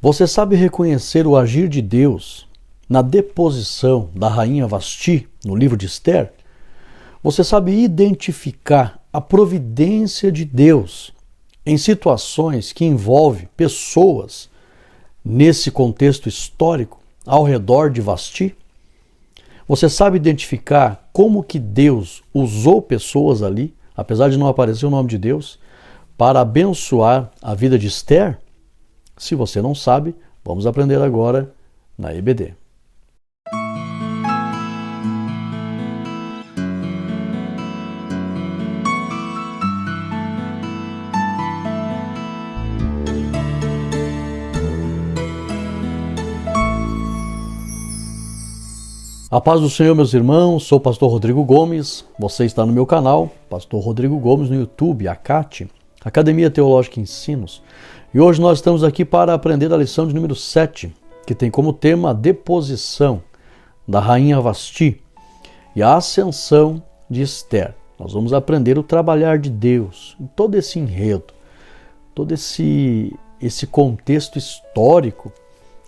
Você sabe reconhecer o agir de Deus na deposição da rainha Vasti no livro de Esther? Você sabe identificar a providência de Deus em situações que envolvem pessoas nesse contexto histórico ao redor de Vasti? Você sabe identificar como que Deus usou pessoas ali, apesar de não aparecer o nome de Deus, para abençoar a vida de Esther? Se você não sabe, vamos aprender agora na EBD. A paz do Senhor, meus irmãos, sou o pastor Rodrigo Gomes, você está no meu canal, Pastor Rodrigo Gomes no YouTube, ACAT, Academia Teológica e Ensinos, e hoje nós estamos aqui para aprender a lição de número 7, que tem como tema a deposição da rainha Vasti e a ascensão de Esther. Nós vamos aprender o trabalhar de Deus em todo esse enredo, todo esse contexto histórico.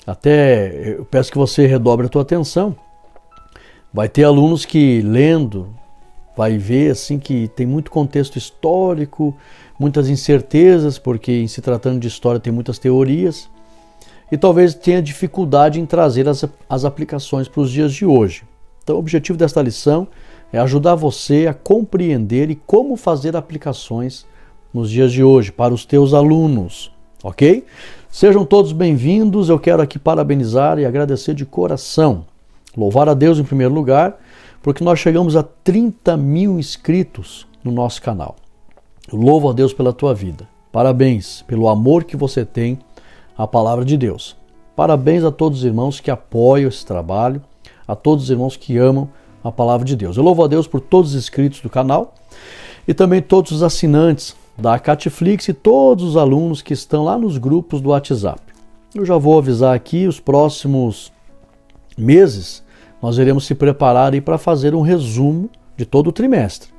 Até eu peço que você redobre a tua atenção. Vai ter alunos que, lendo, vai ver assim que tem muito contexto histórico, muitas incertezas, porque em se tratando de história tem muitas teorias, e talvez tenha dificuldade em trazer as aplicações para os dias de hoje. Então o objetivo desta lição é ajudar você a compreender e como fazer aplicações nos dias de hoje para os teus alunos, ok? Sejam todos bem-vindos, eu quero aqui parabenizar e agradecer de coração. Louvar a Deus em primeiro lugar, porque nós chegamos a 30 mil inscritos no nosso canal. Eu louvo a Deus pela tua vida. Parabéns pelo amor que você tem à palavra de Deus. Parabéns a todos os irmãos que apoiam esse trabalho, a todos os irmãos que amam a palavra de Deus. Eu louvo a Deus por todos os inscritos do canal e também todos os assinantes da Catflix e todos os alunos que estão lá nos grupos do WhatsApp. Eu já vou avisar aqui, os próximos meses nós iremos se preparar para fazer um resumo de todo o trimestre.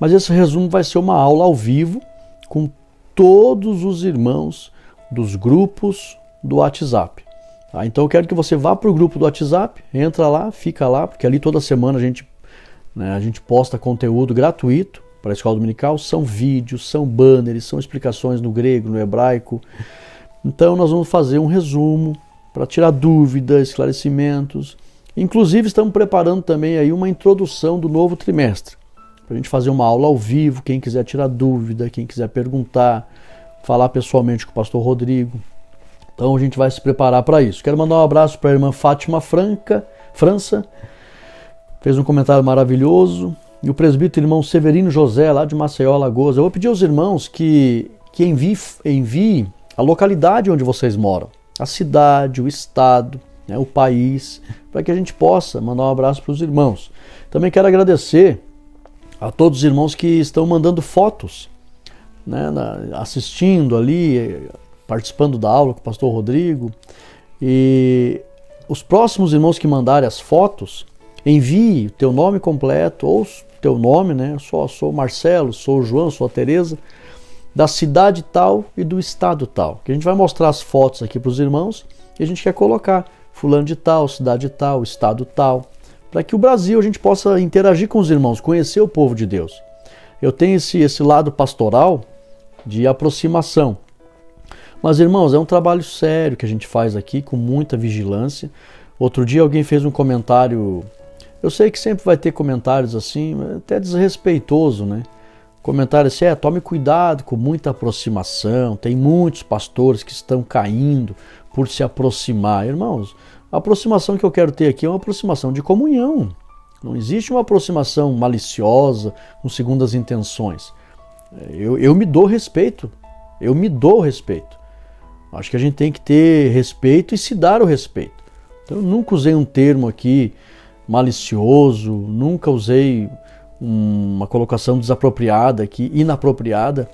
Mas esse resumo vai ser uma aula ao vivo com todos os irmãos dos grupos do WhatsApp. Tá? Então eu quero que você vá para o grupo do WhatsApp, entra lá, fica lá, porque ali toda semana a gente posta conteúdo gratuito para a escola dominical. São vídeos, são banners, são explicações no grego, no hebraico. Então nós vamos fazer um resumo para tirar dúvidas, esclarecimentos. Inclusive estamos preparando também aí uma introdução do novo trimestre, para a gente fazer uma aula ao vivo, quem quiser tirar dúvida, quem quiser perguntar, falar pessoalmente com o pastor Rodrigo. Então a gente vai se preparar para isso. Quero mandar um abraço para a irmã Fátima França, fez um comentário maravilhoso, e o presbítero irmão Severino José, lá de Maceió, Alagoas. Eu vou pedir aos irmãos que enviem a localidade onde vocês moram, a cidade, o estado, o país, para que a gente possa mandar um abraço para os irmãos. Também quero agradecer a todos os irmãos que estão mandando fotos, assistindo ali, participando da aula com o pastor Rodrigo. E os próximos irmãos que mandarem as fotos, envie o teu nome completo, ou teu nome, eu sou Marcelo, sou João, sou a Tereza, da cidade tal e do estado tal. Que a gente vai mostrar as fotos aqui para os irmãos e a gente quer colocar fulano de tal, cidade tal, estado tal, para que o Brasil a gente possa interagir com os irmãos, conhecer o povo de Deus. Eu tenho esse lado pastoral de aproximação. Mas, irmãos, é um trabalho sério que a gente faz aqui, com muita vigilância. Outro dia alguém fez um comentário, eu sei que sempre vai ter comentários assim, até desrespeitoso, Comentário assim, tome cuidado com muita aproximação, tem muitos pastores que estão caindo por se aproximar. Irmãos, a aproximação que eu quero ter aqui é uma aproximação de comunhão. Não existe uma aproximação maliciosa, com segundas intenções. Eu me dou respeito, Acho que a gente tem que ter respeito e se dar o respeito. Então eu nunca usei um termo aqui malicioso, nunca usei uma colocação desapropriada aqui, inapropriada,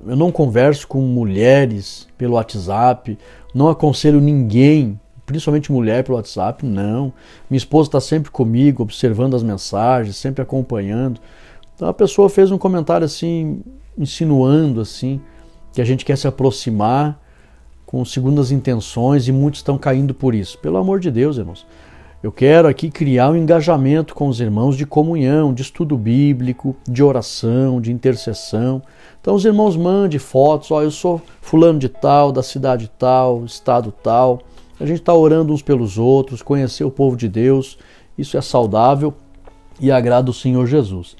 eu não converso com mulheres pelo WhatsApp, não aconselho ninguém, principalmente mulher pelo WhatsApp, não. Minha esposa está sempre comigo, observando as mensagens, sempre acompanhando. Então a pessoa fez um comentário assim, insinuando assim, que a gente quer se aproximar com segundas intenções e muitos estão caindo por isso. Pelo amor de Deus, irmãos. Eu quero aqui criar um engajamento com os irmãos de comunhão, de estudo bíblico, de oração, de intercessão. Então os irmãos mandem fotos, eu sou fulano de tal, da cidade tal, estado tal. A gente está orando uns pelos outros, conhecer o povo de Deus, isso é saudável e agrada o Senhor Jesus.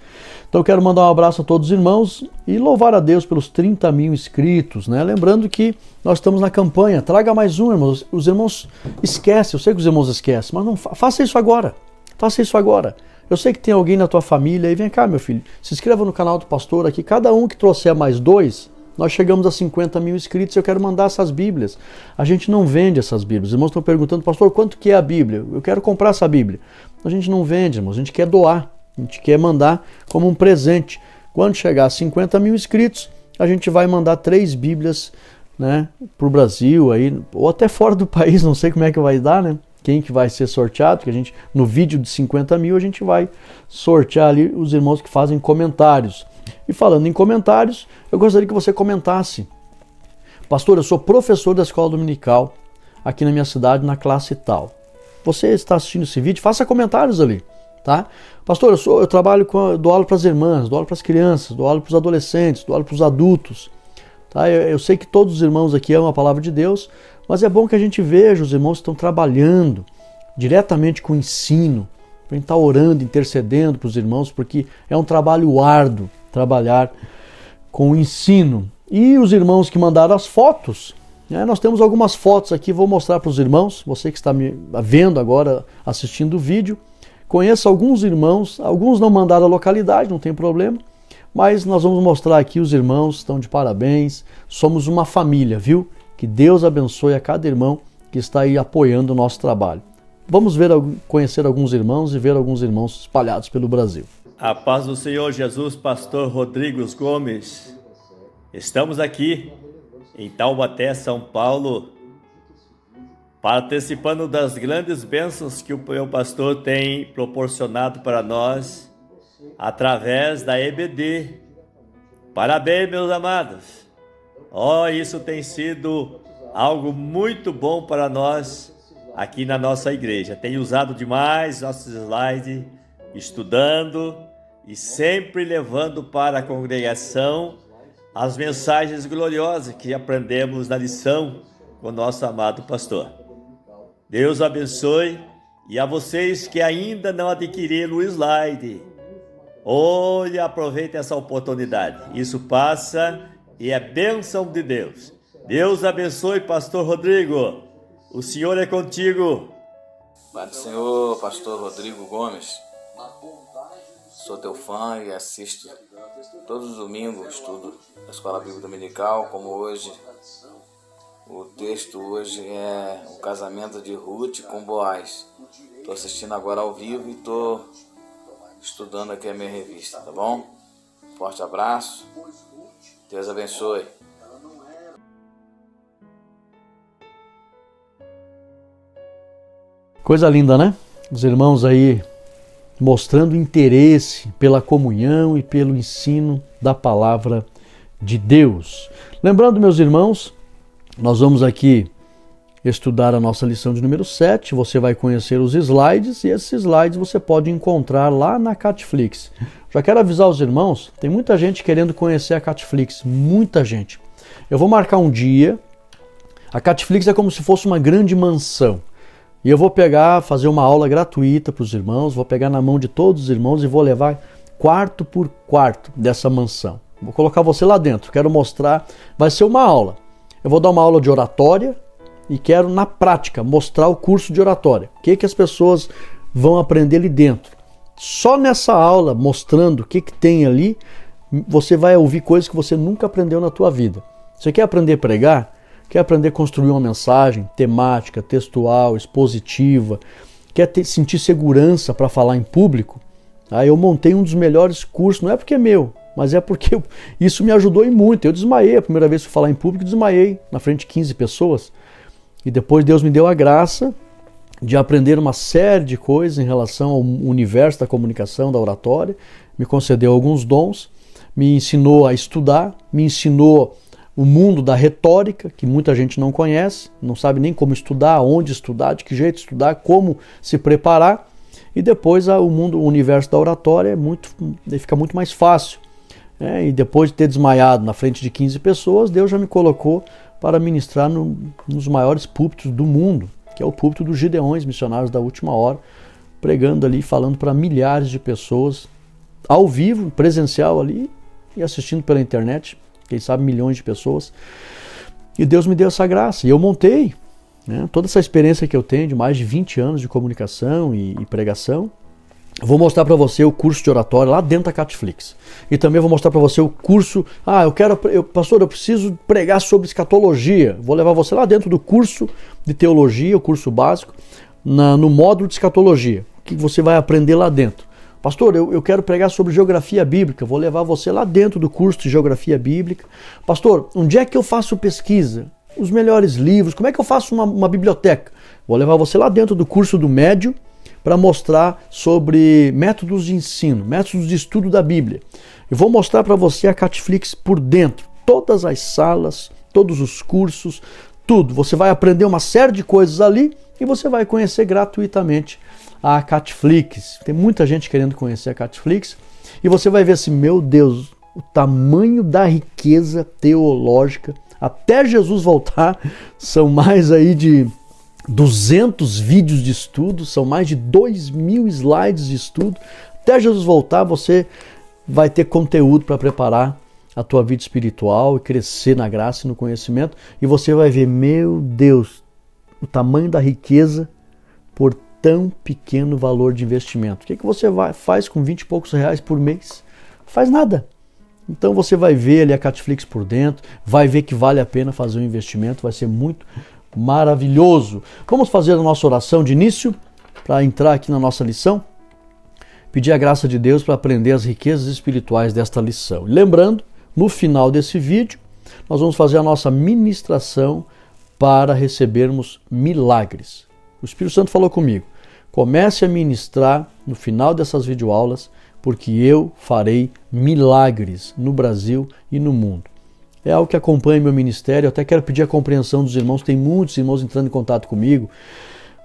Então eu quero mandar um abraço a todos os irmãos e louvar a Deus pelos 30 mil inscritos, né? Lembrando que nós estamos na campanha, traga mais um, irmãos. Os irmãos esquecem, eu sei que os irmãos esquecem, mas não faça isso agora, faça isso agora. Eu sei que tem alguém na tua família aí, vem cá meu filho, se inscreva no canal do pastor aqui, cada um que trouxer mais 2, nós chegamos a 50 mil inscritos, eu quero mandar essas Bíblias. A gente não vende essas Bíblias. Os irmãos estão perguntando, pastor, quanto que é a Bíblia? Eu quero comprar essa Bíblia. A gente não vende, irmãos, a gente quer doar, a gente quer mandar como um presente. Quando chegar a 50 mil inscritos, a gente vai mandar 3 Bíblias, né, para o Brasil, aí, ou até fora do país, não sei como é que vai dar, né? Quem que vai ser sorteado, porque a gente, no vídeo de 50 mil, a gente vai sortear ali os irmãos que fazem comentários. E falando em comentários, eu gostaria que você comentasse. Pastor, eu sou professor da escola dominical aqui na minha cidade, na classe tal. Você está assistindo esse vídeo, faça comentários ali, tá? Pastor, eu trabalho dou aula para as irmãs, dou aula para as crianças, dou aula para os adolescentes, dou aula para os adultos. Tá? Eu sei que todos os irmãos aqui amam a palavra de Deus, mas é bom que a gente veja os irmãos que estão trabalhando diretamente com o ensino, para a gente estar orando, intercedendo para os irmãos, porque é um trabalho árduo trabalhar com o ensino. E os irmãos que mandaram as fotos, né, nós temos algumas fotos aqui, vou mostrar para os irmãos, você que está me vendo agora, assistindo o vídeo, conheço alguns irmãos, alguns não mandaram a localidade, não tem problema, mas nós vamos mostrar aqui, os irmãos estão de parabéns, somos uma família, viu? Que Deus abençoe a cada irmão que está aí apoiando o nosso trabalho. Vamos conhecer alguns irmãos e ver alguns irmãos espalhados pelo Brasil. A paz do Senhor Jesus, pastor Rodrigo Gomes. Estamos aqui em Taubaté, São Paulo, participando das grandes bênçãos que o meu pastor tem proporcionado para nós através da EBD. Parabéns, meus amados. Isso tem sido algo muito bom para nós aqui na nossa igreja. Tenho usado demais nossos slides, estudando e sempre levando para a congregação as mensagens gloriosas que aprendemos na lição com o nosso amado pastor. Deus abençoe, e a vocês que ainda não adquiriram o slide, aproveite essa oportunidade. Isso passa e é bênção de Deus. Deus abençoe, pastor Rodrigo. O Senhor é contigo. Pai do Senhor, pastor Rodrigo Gomes. Sou teu fã e assisto todos os domingos, estudo da Escola Bíblica Dominical, como hoje. O texto hoje é o casamento de Ruth com Boaz. Estou assistindo agora ao vivo e estou estudando aqui a minha revista, tá bom? Forte abraço. Deus abençoe. Coisa linda, né? Os irmãos aí mostrando interesse pela comunhão e pelo ensino da palavra de Deus. Lembrando, meus irmãos, nós vamos aqui estudar a nossa lição de número 7. Você vai conhecer os slides e esses slides você pode encontrar lá na Catflix. Já quero avisar os irmãos, tem muita gente querendo conhecer a Catflix, muita gente. Eu vou marcar um dia. A Catflix é como se fosse uma grande mansão. E eu vou fazer uma aula gratuita para os irmãos, vou pegar na mão de todos os irmãos e vou levar quarto por quarto dessa mansão. Vou colocar você lá dentro, quero mostrar, vai ser uma aula. Eu vou dar uma aula de oratória e quero, na prática, mostrar o curso de oratória. O que as pessoas vão aprender ali dentro. Só nessa aula, mostrando o que tem ali, você vai ouvir coisas que você nunca aprendeu na tua vida. Você quer aprender a pregar? Quer aprender a construir uma mensagem temática, textual, expositiva? Quer sentir segurança para falar em público? Eu montei um dos melhores cursos, não é porque é meu, mas é porque isso me ajudou e muito. Eu desmaiei a primeira vez que fui falar em público, desmaiei na frente de 15 pessoas. E depois Deus me deu a graça de aprender uma série de coisas em relação ao universo da comunicação, da oratória. Me concedeu alguns dons, me ensinou a estudar, me ensinou o mundo da retórica, que muita gente não conhece, não sabe nem como estudar, onde estudar, de que jeito estudar, como se preparar. E depois o universo da oratória fica muito mais fácil. E depois de ter desmaiado na frente de 15 pessoas, Deus já me colocou para ministrar nos maiores púlpitos do mundo, que é o púlpito dos Gideões, missionários da última hora, pregando ali, falando para milhares de pessoas, ao vivo, presencial ali, e assistindo pela internet, quem sabe milhões de pessoas. E Deus me deu essa graça, e eu montei, toda essa experiência que eu tenho de mais de 20 anos de comunicação e pregação. Vou mostrar para você o curso de oratória lá dentro da Catflix. E também vou mostrar para você o curso. Pastor, eu preciso pregar sobre escatologia. Vou levar você lá dentro do curso de teologia, o curso básico, no módulo de escatologia. O que você vai aprender lá dentro? Pastor, eu quero pregar sobre geografia bíblica. Vou levar você lá dentro do curso de geografia bíblica. Pastor, onde é que eu faço pesquisa? Os melhores livros. Como é que eu faço uma biblioteca? Vou levar você lá dentro do curso do médio, para mostrar sobre métodos de ensino, métodos de estudo da Bíblia. Eu vou mostrar para você a Catflix por dentro, todas as salas, todos os cursos, tudo. Você vai aprender uma série de coisas ali e você vai conhecer gratuitamente a Catflix. Tem muita gente querendo conhecer a Catflix e você vai ver assim, meu Deus, o tamanho da riqueza teológica. Até Jesus voltar, são mais aí de 200 vídeos de estudo, são mais de 2.000 slides de estudo. Até Jesus voltar, você vai ter conteúdo para preparar a tua vida espiritual e crescer na graça e no conhecimento. E você vai ver, meu Deus, o tamanho da riqueza por tão pequeno valor de investimento. O que você faz com 20 e poucos reais por mês? Faz nada. Então você vai ver ali a Catflix por dentro, vai ver que vale a pena fazer um investimento, vai ser muito maravilhoso. Vamos fazer a nossa oração de início para entrar aqui na nossa lição. Pedir a graça de Deus para aprender as riquezas espirituais desta lição. Lembrando, no final desse vídeo, nós vamos fazer a nossa ministração para recebermos milagres. O Espírito Santo falou comigo. Comece a ministrar no final dessas videoaulas, porque eu farei milagres no Brasil e no mundo. É algo que acompanha meu ministério. Eu até quero pedir a compreensão dos irmãos. Tem muitos irmãos entrando em contato comigo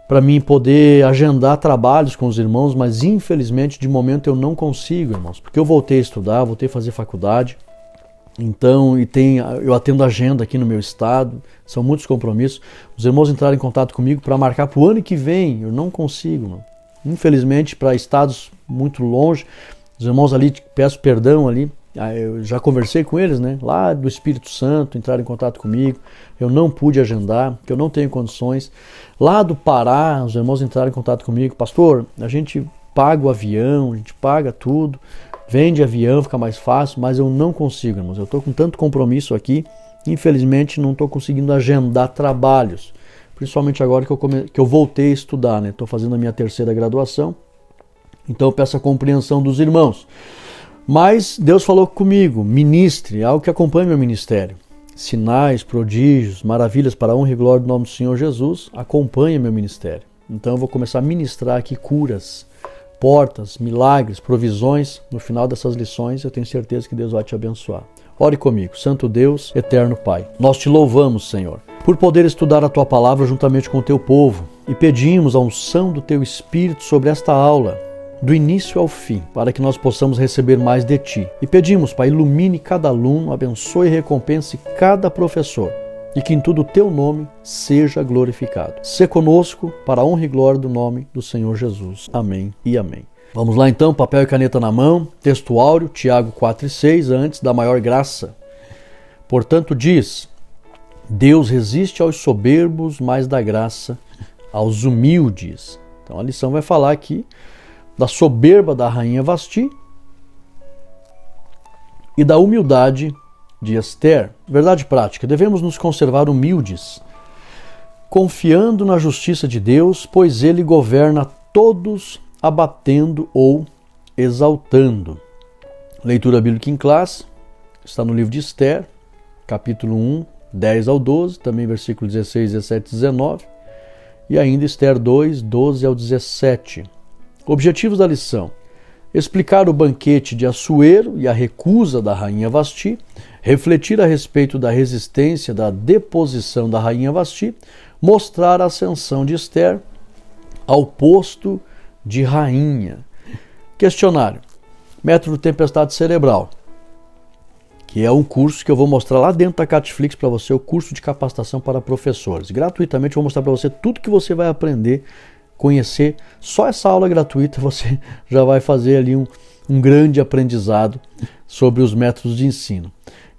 para mim poder agendar trabalhos com os irmãos, mas infelizmente de momento eu não consigo, irmãos, porque eu voltei a estudar, voltei a fazer faculdade. Então, eu atendo agenda aqui no meu estado, são muitos compromissos. Os irmãos entraram em contato comigo para marcar para o ano que vem. Eu não consigo, não. Infelizmente, para estados muito longe, os irmãos ali, peço perdão ali. Eu já conversei com eles, lá do Espírito Santo, entraram em contato comigo, eu não pude agendar, porque eu não tenho condições. Lá do Pará, os irmãos entraram em contato comigo, pastor, a gente paga o avião, a gente paga tudo, vende avião, fica mais fácil, mas eu não consigo, irmãos, eu estou com tanto compromisso aqui, infelizmente não estou conseguindo agendar trabalhos, principalmente agora que eu voltei a estudar, estou fazendo a minha 3ª graduação, então eu peço a compreensão dos irmãos. Mas Deus falou comigo, ministre, algo que acompanha meu ministério. Sinais, prodígios, maravilhas para a honra e glória do nome do Senhor Jesus, acompanha meu ministério. Então eu vou começar a ministrar aqui curas, portas, milagres, provisões. No final dessas lições eu tenho certeza que Deus vai te abençoar. Ore comigo, Santo Deus, Eterno Pai. Nós te louvamos, Senhor, por poder estudar a Tua Palavra juntamente com o Teu povo e pedimos a unção do Teu Espírito sobre esta aula, do início ao fim, para que nós possamos receber mais de Ti. E pedimos, Pai, ilumine cada aluno, abençoe e recompense cada professor, e que em tudo o Teu nome seja glorificado. Sê conosco, para a honra e glória do nome do Senhor Jesus. Amém e amém. Vamos lá então, papel e caneta na mão, texto áureo, Tiago 4:6, antes da maior graça. Portanto diz, Deus resiste aos soberbos, mas dá graça aos humildes. Então a lição vai falar aqui da soberba da rainha Vasti e da humildade de Esther. Verdade prática, devemos nos conservar humildes, confiando na justiça de Deus, pois Ele governa todos, abatendo ou exaltando. Leitura bíblica em classe, está no livro de Esther, capítulo 1, 10 ao 12, também versículos 16, 17 e 19, e ainda Esther 2, 12 ao 17. Objetivos da lição: explicar o banquete de Assuero e a recusa da rainha Vasti, refletir a respeito da resistência da deposição da rainha Vasti, mostrar a ascensão de Esther ao posto de rainha. Questionário. Método Tempestade Cerebral, que é um curso que eu vou mostrar lá dentro da Catflix para você, o curso de capacitação para professores. Gratuitamente eu vou mostrar para você tudo que você vai aprender, conhecer. Só essa aula gratuita você já vai fazer ali um grande aprendizado sobre os métodos de ensino.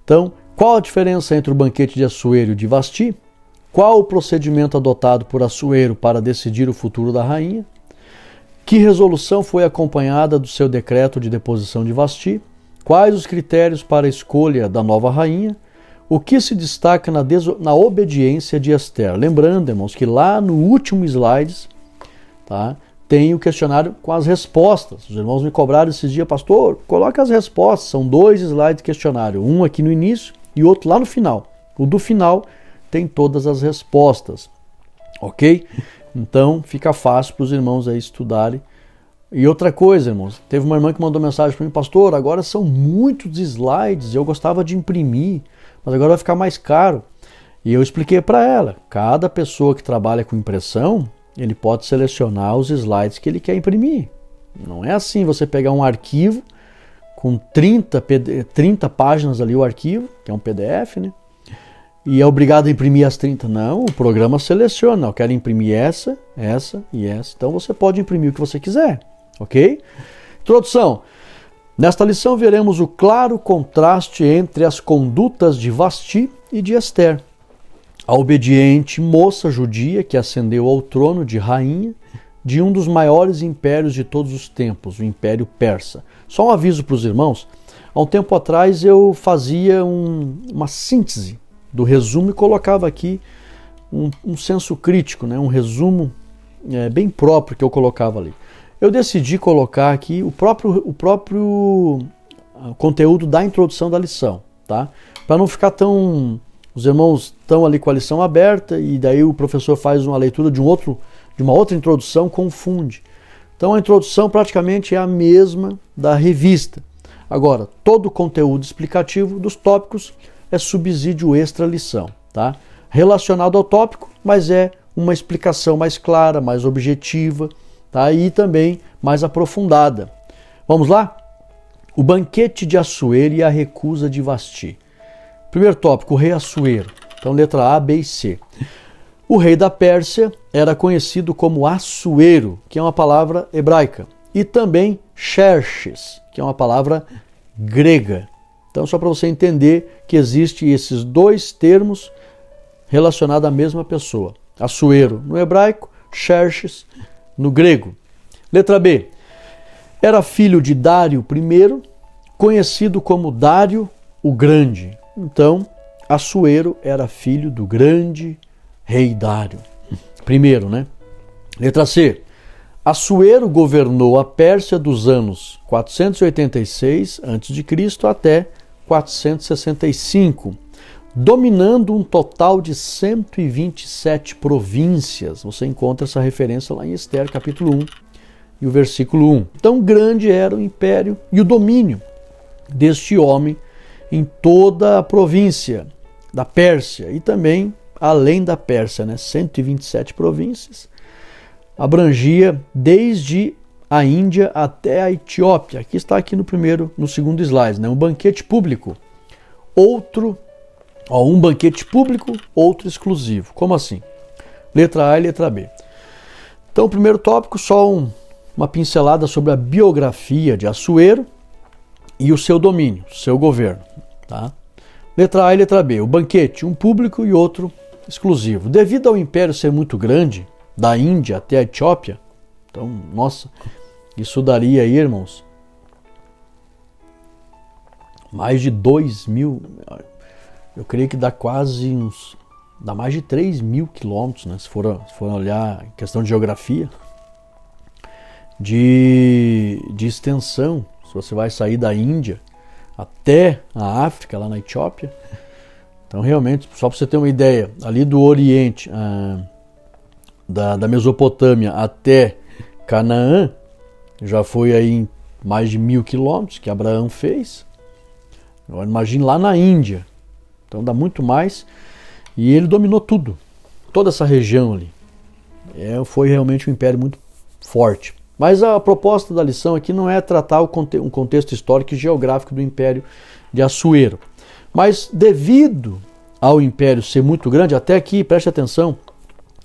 Então, qual a diferença entre o banquete de Assuero e o de Vasti? Qual o procedimento adotado por Assuero para decidir o futuro da rainha? Que resolução foi acompanhada do seu decreto de deposição de Vasti? Quais os critérios para a escolha da nova rainha? O que se destaca na obediência de Esther? Lembrando, irmãos, que lá no último slide, tá, tem o questionário com as respostas. Os irmãos me cobraram esses dias, pastor, coloque as respostas. São 2 slides de questionário, um aqui no início e outro lá no final. O do final tem todas as respostas, ok? Então fica fácil para os irmãos aí estudarem. E outra coisa, irmãos, teve uma irmã que mandou mensagem para mim, pastor, agora são muitos slides, eu gostava de imprimir, mas agora vai ficar mais caro. E eu expliquei para ela, cada pessoa que trabalha com impressão, ele pode selecionar os slides que ele quer imprimir. Não é assim você pegar um arquivo com 30 páginas ali o arquivo, que é um PDF, né? E é obrigado a imprimir as 30. Não, o programa seleciona. Eu quero imprimir essa e essa. Então você pode imprimir o que você quiser, ok? Introdução. Nesta lição veremos o claro contraste entre as condutas de Vasti e de Esther. A obediente moça judia que ascendeu ao trono de rainha de um dos maiores impérios de todos os tempos, o Império Persa. Só um aviso para os irmãos. Há um tempo atrás eu fazia uma síntese do resumo e colocava aqui um senso crítico, né? Um resumo bem próprio que eu colocava ali. Eu decidi colocar aqui o próprio conteúdo da introdução da lição, tá? Para não ficar tão... Os irmãos estão ali com a lição aberta e daí o professor faz uma leitura de uma outra introdução, confunde. Então a introdução praticamente é a mesma da revista. Agora, todo o conteúdo explicativo dos tópicos é subsídio extra lição, tá? Relacionado ao tópico, mas é uma explicação mais clara, mais objetiva, tá? E também mais aprofundada. Vamos lá? O banquete de Assuero e a recusa de Vasti. Primeiro tópico, o rei Assuero. Então, letra A, B e C. O rei da Pérsia era conhecido como Assuero, que é uma palavra hebraica, e também Xerxes, que é uma palavra grega. Então, só para você entender que existem esses 2 termos relacionados à mesma pessoa. Assuero no hebraico, Xerxes no grego. Letra B. Era filho de Dário I, conhecido como Dário o Grande. Então, Assuero era filho do grande rei Dário. Primeiro, né? Letra C. Assuero governou a Pérsia dos anos 486 a.C. até 465, dominando um total de 127 províncias. Você encontra essa referência lá em Esther, capítulo 1 e o versículo 1. Tão grande era o império e o domínio deste homem em toda a província da Pérsia e também além da Pérsia, né? 127 províncias, abrangia desde a Índia até a Etiópia. Aqui está no segundo slide, né? Um banquete público, um banquete público, outro exclusivo. Como assim? Letra A e letra B. Então, o primeiro tópico, só uma pincelada sobre a biografia de Assuero e o seu domínio, seu governo, tá? Letra A e letra B. O banquete, um público e outro exclusivo. Devido ao império ser muito grande, da Índia até a Etiópia, então, nossa, isso daria aí, irmãos, mais de 2.000, eu creio que dá dá mais de 3.000 quilômetros, né? Se for olhar em questão de geografia, de extensão. Se você vai sair da Índia até a África, lá na Etiópia, então realmente, só para você ter uma ideia, ali do Oriente, da Mesopotâmia até Canaã, já foi aí mais de 1.000 quilômetros que Abraão fez. Imagine lá na Índia. Então dá muito mais. E ele dominou tudo, toda essa região ali. Foi realmente um império muito forte. Mas a proposta da lição aqui não é tratar um contexto histórico e geográfico do Império de Assuero. Mas devido ao império ser muito grande, até aqui, preste atenção,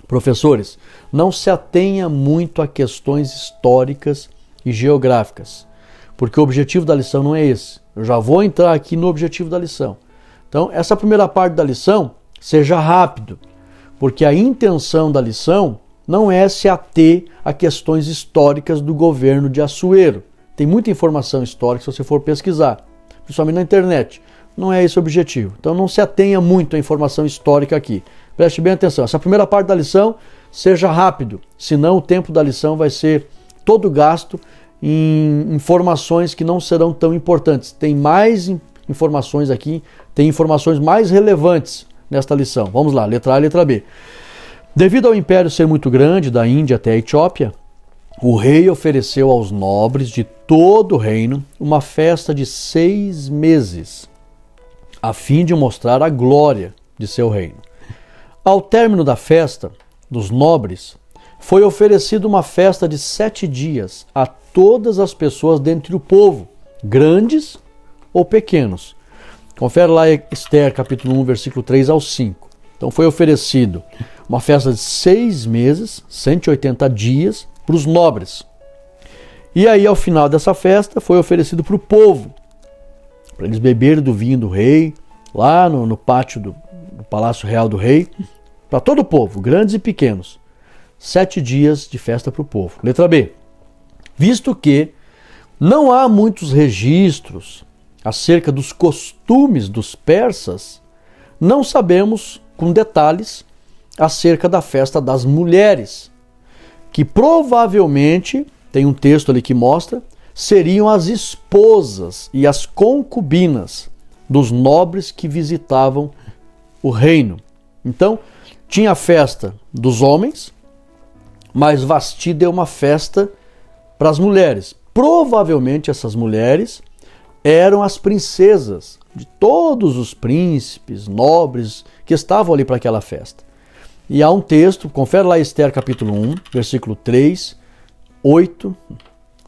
professores, não se atenha muito a questões históricas e geográficas, porque o objetivo da lição não é esse. Eu já vou entrar aqui no objetivo da lição. Então, essa primeira parte da lição, seja rápido, porque a intenção da lição não é se ater a questões históricas do governo de Assuero. Tem muita informação histórica se você for pesquisar, principalmente na internet. Não é esse o objetivo. Então não se atenha muito à informação histórica aqui. Preste bem atenção. Essa primeira parte da lição, seja rápido, senão o tempo da lição vai ser todo gasto em informações que não serão tão importantes. Tem mais informações aqui, tem informações mais relevantes nesta lição. Vamos lá, letra A e letra B. Devido ao império ser muito grande, da Índia até a Etiópia, o rei ofereceu aos nobres de todo o reino uma festa de 6 meses, a fim de mostrar a glória de seu reino. Ao término da festa dos nobres, foi oferecida uma festa de 7 dias a todas as pessoas dentre o povo, grandes ou pequenos. Confere lá Esther, capítulo 1, versículo 3 ao 5. Então foi oferecido uma festa de 6 meses, 180 dias, para os nobres. E aí, ao final dessa festa, foi oferecido para o povo, para eles beberem do vinho do rei, lá no pátio do Palácio Real do Rei, para todo o povo, grandes e pequenos. 7 dias de festa para o povo. Letra B. Visto que não há muitos registros acerca dos costumes dos persas, não sabemos com detalhes acerca da festa das mulheres, que provavelmente, tem um texto ali que mostra, seriam as esposas e as concubinas dos nobres que visitavam o reino. Então, tinha a festa dos homens, mas Vasti deu uma festa para as mulheres. Provavelmente essas mulheres eram as princesas de todos os príncipes, nobres que estavam ali para aquela festa. E há um texto, confere lá Esther capítulo 1, versículo 3, 8,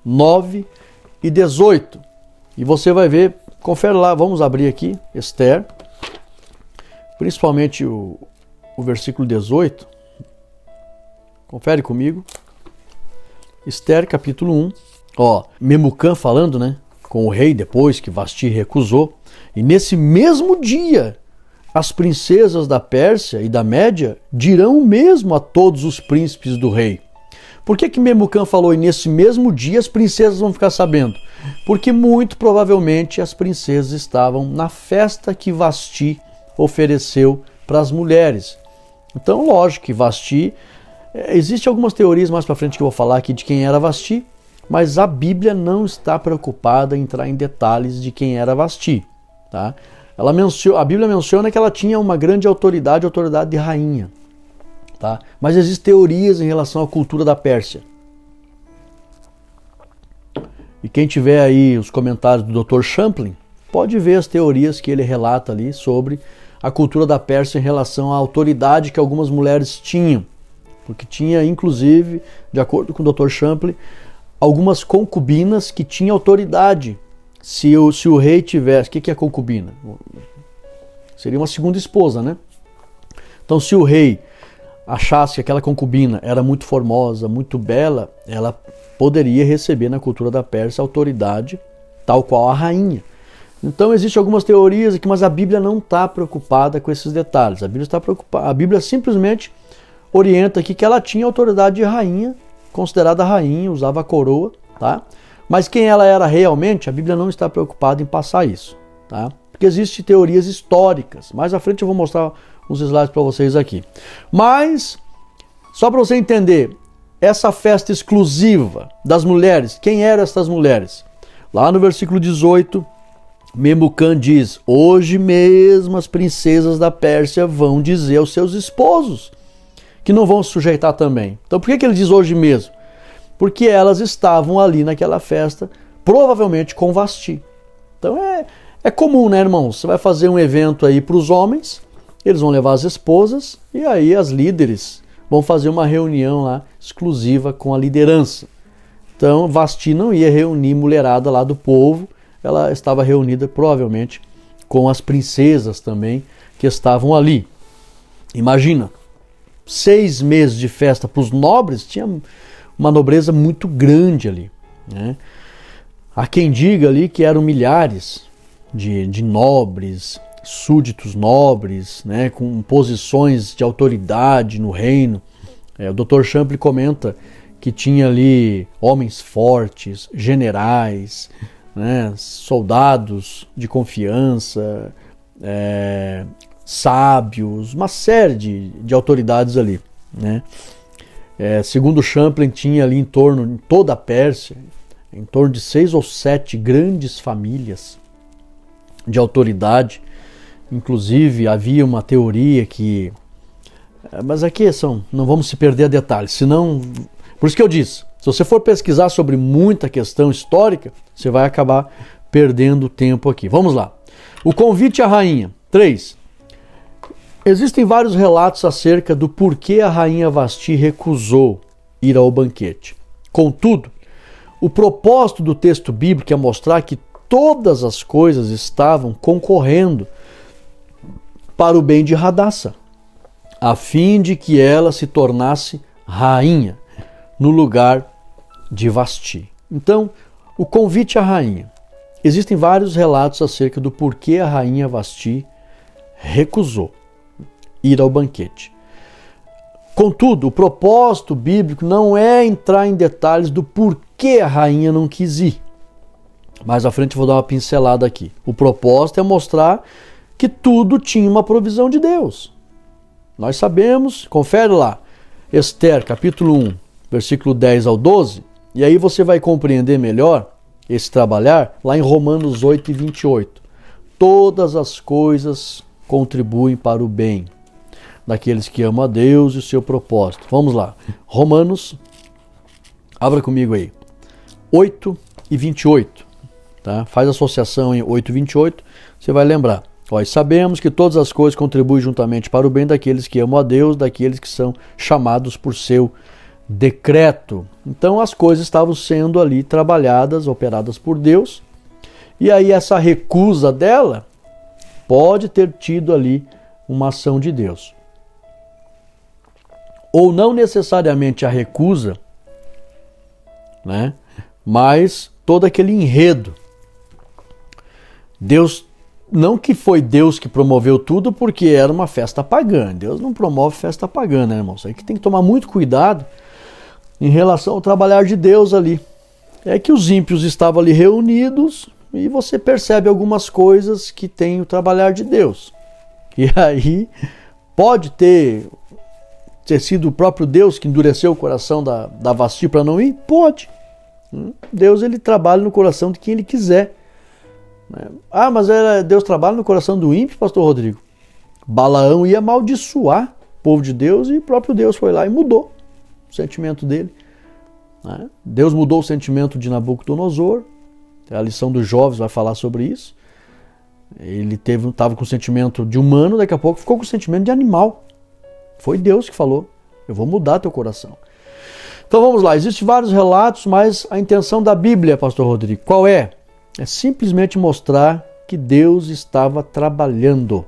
9 e 18. E você vai ver, confere lá, vamos abrir aqui, Esther, principalmente o versículo 18. Confere comigo. Esther capítulo 1. Memucã falando, né, com o rei depois que Vasti recusou. E nesse mesmo dia, as princesas da Pérsia e da Média dirão o mesmo a todos os príncipes do rei. Por que Memucã falou e nesse mesmo dia as princesas vão ficar sabendo? Porque muito provavelmente as princesas estavam na festa que Vasti ofereceu para as mulheres. Então, lógico que Vasti... Existem algumas teorias mais para frente que eu vou falar aqui de quem era Vasti, mas a Bíblia não está preocupada em entrar em detalhes de quem era Vasti. Tá? A Bíblia menciona que ela tinha uma grande autoridade de rainha. Tá? Mas existem teorias em relação à cultura da Pérsia. E quem tiver aí os comentários do Dr. Champlin, pode ver as teorias que ele relata ali sobre a cultura da Pérsia em relação à autoridade que algumas mulheres tinham. Porque tinha, inclusive, de acordo com o Dr. Champlin, algumas concubinas que tinham autoridade. Se o rei tivesse... O que é concubina? Seria uma segunda esposa, né? Então, se o rei achasse que aquela concubina era muito formosa, muito bela, ela poderia receber na cultura da Pérsia autoridade, tal qual a rainha. Então, existem algumas teorias aqui, mas a Bíblia não está preocupada com esses detalhes. A Bíblia simplesmente orienta aqui que ela tinha autoridade de rainha, considerada rainha, usava a coroa, tá? Mas quem ela era realmente, a Bíblia não está preocupada em passar isso, tá? Porque existem teorias históricas. Mais à frente eu vou mostrar uns slides para vocês aqui. Mas, só para você entender, essa festa exclusiva das mulheres, quem eram essas mulheres? Lá no versículo 18, Memucã diz: hoje mesmo as princesas da Pérsia vão dizer aos seus esposos que não vão se sujeitar também. Então por que ele diz hoje mesmo? Porque elas estavam ali naquela festa, provavelmente com Vasti. Então é É comum, né, irmãos? Você vai fazer um evento aí para os homens, eles vão levar as esposas e aí as líderes vão fazer uma reunião lá exclusiva com a liderança. Então, Vasti não ia reunir mulherada lá do povo, ela estava reunida provavelmente com as princesas também que estavam ali. Imagina, 6 meses de festa para os nobres, tinha uma nobreza muito grande ali, né? Há quem diga ali que eram milhares de nobres, súditos nobres, né, com posições de autoridade no reino. O Dr. Champlin comenta que tinha ali homens fortes, generais, né, soldados de confiança, sábios, uma série de autoridades ali, né? Segundo Champlin, tinha ali em toda a Pérsia, em torno de 6 ou 7 grandes famílias de autoridade. Inclusive havia uma teoria que... Mas aqui não vamos se perder a detalhes, senão... Por isso que eu disse, se você for pesquisar sobre muita questão histórica, você vai acabar perdendo tempo aqui. Vamos lá. O convite à rainha. 3. Existem vários relatos acerca do porquê a rainha Vasti recusou ir ao banquete. Contudo, o propósito do texto bíblico é mostrar que todas as coisas estavam concorrendo para o bem de Hadassa, a fim de que ela se tornasse rainha no lugar de Vasti. Então, o convite à rainha. Existem vários relatos acerca do porquê a rainha Vasti recusou ir ao banquete. Contudo, o propósito bíblico não é entrar em detalhes do porquê a rainha não quis ir. Mais à frente eu vou dar uma pincelada aqui. O propósito é mostrar que tudo tinha uma provisão de Deus. Nós sabemos, confere lá, Esther, capítulo 1, versículo 10 ao 12, e aí você vai compreender melhor esse trabalhar lá em Romanos 8 e 28. Todas as coisas contribuem para o bem daqueles que amam a Deus e o seu propósito. Vamos lá. Romanos, abra comigo aí. 8 e 28. Tá? Faz associação em 8 e 28, você vai lembrar. Nós sabemos que todas as coisas contribuem juntamente para o bem daqueles que amam a Deus, daqueles que são chamados por seu decreto. Então as coisas estavam sendo ali trabalhadas, operadas por Deus. E aí essa recusa dela pode ter tido ali uma ação de Deus. Ou não necessariamente a recusa, né? Mas todo aquele enredo. Deus, não que foi Deus que promoveu tudo, porque era uma festa pagã. Deus não promove festa pagã, né, irmãos? Aí que tem que tomar muito cuidado em relação ao trabalhar de Deus ali. É que os ímpios estavam ali reunidos e você percebe algumas coisas que tem o trabalhar de Deus. E aí pode ter sido o próprio Deus que endureceu o coração da Vasti para não ir? Pode. Deus, ele trabalha no coração de quem ele quiser. Ah, mas Deus trabalha no coração do ímpio, pastor Rodrigo. Balaão ia amaldiçoar o povo de Deus e o próprio Deus foi lá e mudou o sentimento dele. Deus mudou o sentimento de Nabucodonosor. A lição dos jovens vai falar sobre isso. Ele estava com o sentimento de humano, daqui a pouco ficou com o sentimento de animal. Foi Deus que falou, eu vou mudar teu coração. Então vamos lá, existem vários relatos, mas a intenção da Bíblia, pastor Rodrigo, qual é? É simplesmente mostrar que Deus estava trabalhando.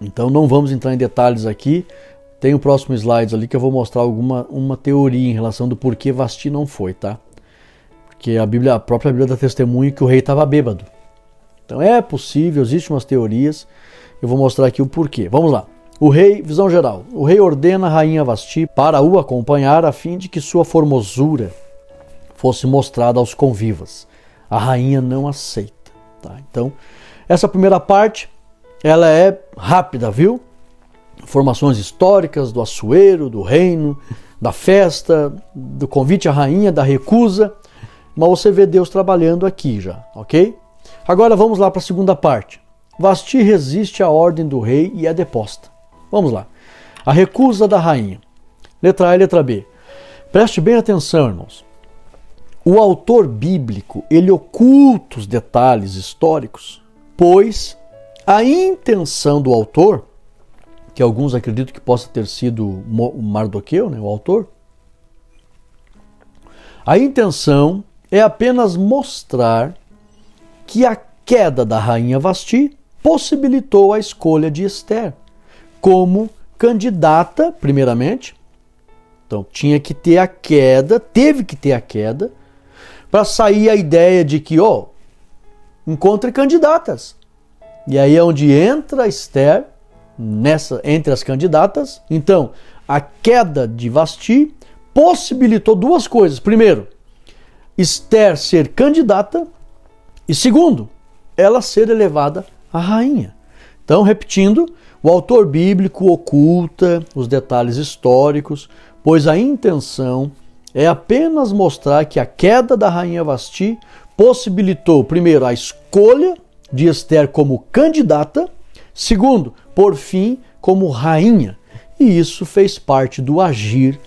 Então não vamos entrar em detalhes aqui. Tem o próximo slide ali que eu vou mostrar uma teoria em relação do porquê Vasti não foi, tá? Porque a própria Bíblia dá testemunho que o rei estava bêbado. Então é possível, existem umas teorias. Eu vou mostrar aqui o porquê. Vamos lá. O rei, visão geral. O rei ordena a rainha Vasti para o acompanhar a fim de que sua formosura fosse mostrada aos convivas. A rainha não aceita. Tá? Então, essa primeira parte, ela é rápida, viu? Informações históricas do Assuero, do reino, da festa, do convite à rainha, da recusa. Mas você vê Deus trabalhando aqui já, ok? Agora vamos lá para a segunda parte. Vasti resiste à ordem do rei e é deposta. Vamos lá. A recusa da rainha. Letra A e letra B. Preste bem atenção, irmãos. O autor bíblico, ele oculta os detalhes históricos pois a intenção do autor, que alguns acreditam que possa ter sido o Mardoqueu, né, o autor, a intenção é apenas mostrar que a queda da rainha Vasti possibilitou a escolha de Esther como candidata, primeiramente. Então tinha que ter a queda, teve que ter a queda, para sair a ideia de que, encontre candidatas. E aí é onde entra Esther, entre as candidatas. Então, a queda de Vasti possibilitou duas coisas. Primeiro, Esther ser candidata, e segundo, ela ser elevada a rainha. Então, repetindo, o autor bíblico oculta os detalhes históricos, pois a intenção é apenas mostrar que a queda da rainha Vasti possibilitou, primeiro, a escolha de Esther como candidata, segundo, por fim, como rainha. E isso fez parte do agir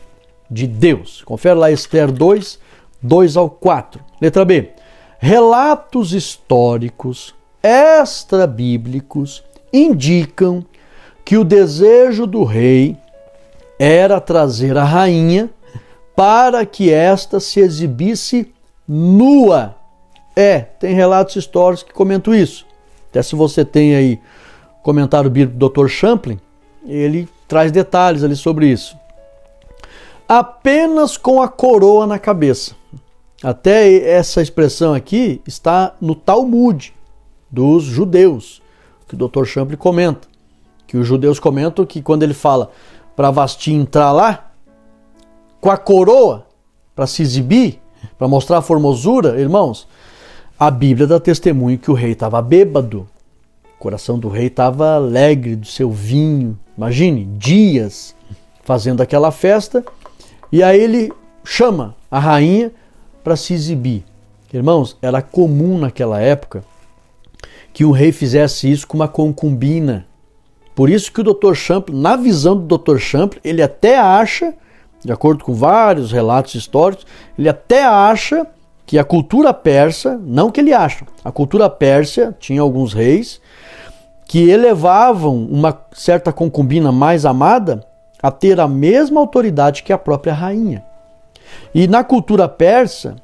de Deus. Confere lá Esther 2, 2 ao 4. Letra B. Relatos históricos extra-bíblicos indicam que o desejo do rei era trazer a rainha para que esta se exibisse nua. Tem relatos históricos que comentam isso. Até se você tem aí comentário bíblico do Dr. Champlin, ele traz detalhes ali sobre isso. Apenas com a coroa na cabeça. Até essa expressão aqui está no Talmud dos judeus, que o Dr. Champlin comenta. Que os judeus comentam que quando ele fala para Vasti entrar lá, com a coroa, para se exibir, para mostrar a formosura, irmãos, a Bíblia dá testemunho que o rei estava bêbado. O coração do rei estava alegre do seu vinho. Imagine, dias fazendo aquela festa. E aí ele chama a rainha para se exibir. Irmãos, era comum naquela época que um rei fizesse isso com uma concubina. Por isso que o Dr. Champlin, na visão do Dr. Champlin, ele até acha, de acordo com vários relatos históricos, ele até acha que a cultura persa, não que ele acha, a cultura pérsia tinha alguns reis que elevavam uma certa concubina mais amada a ter a mesma autoridade que a própria rainha. E na cultura persa,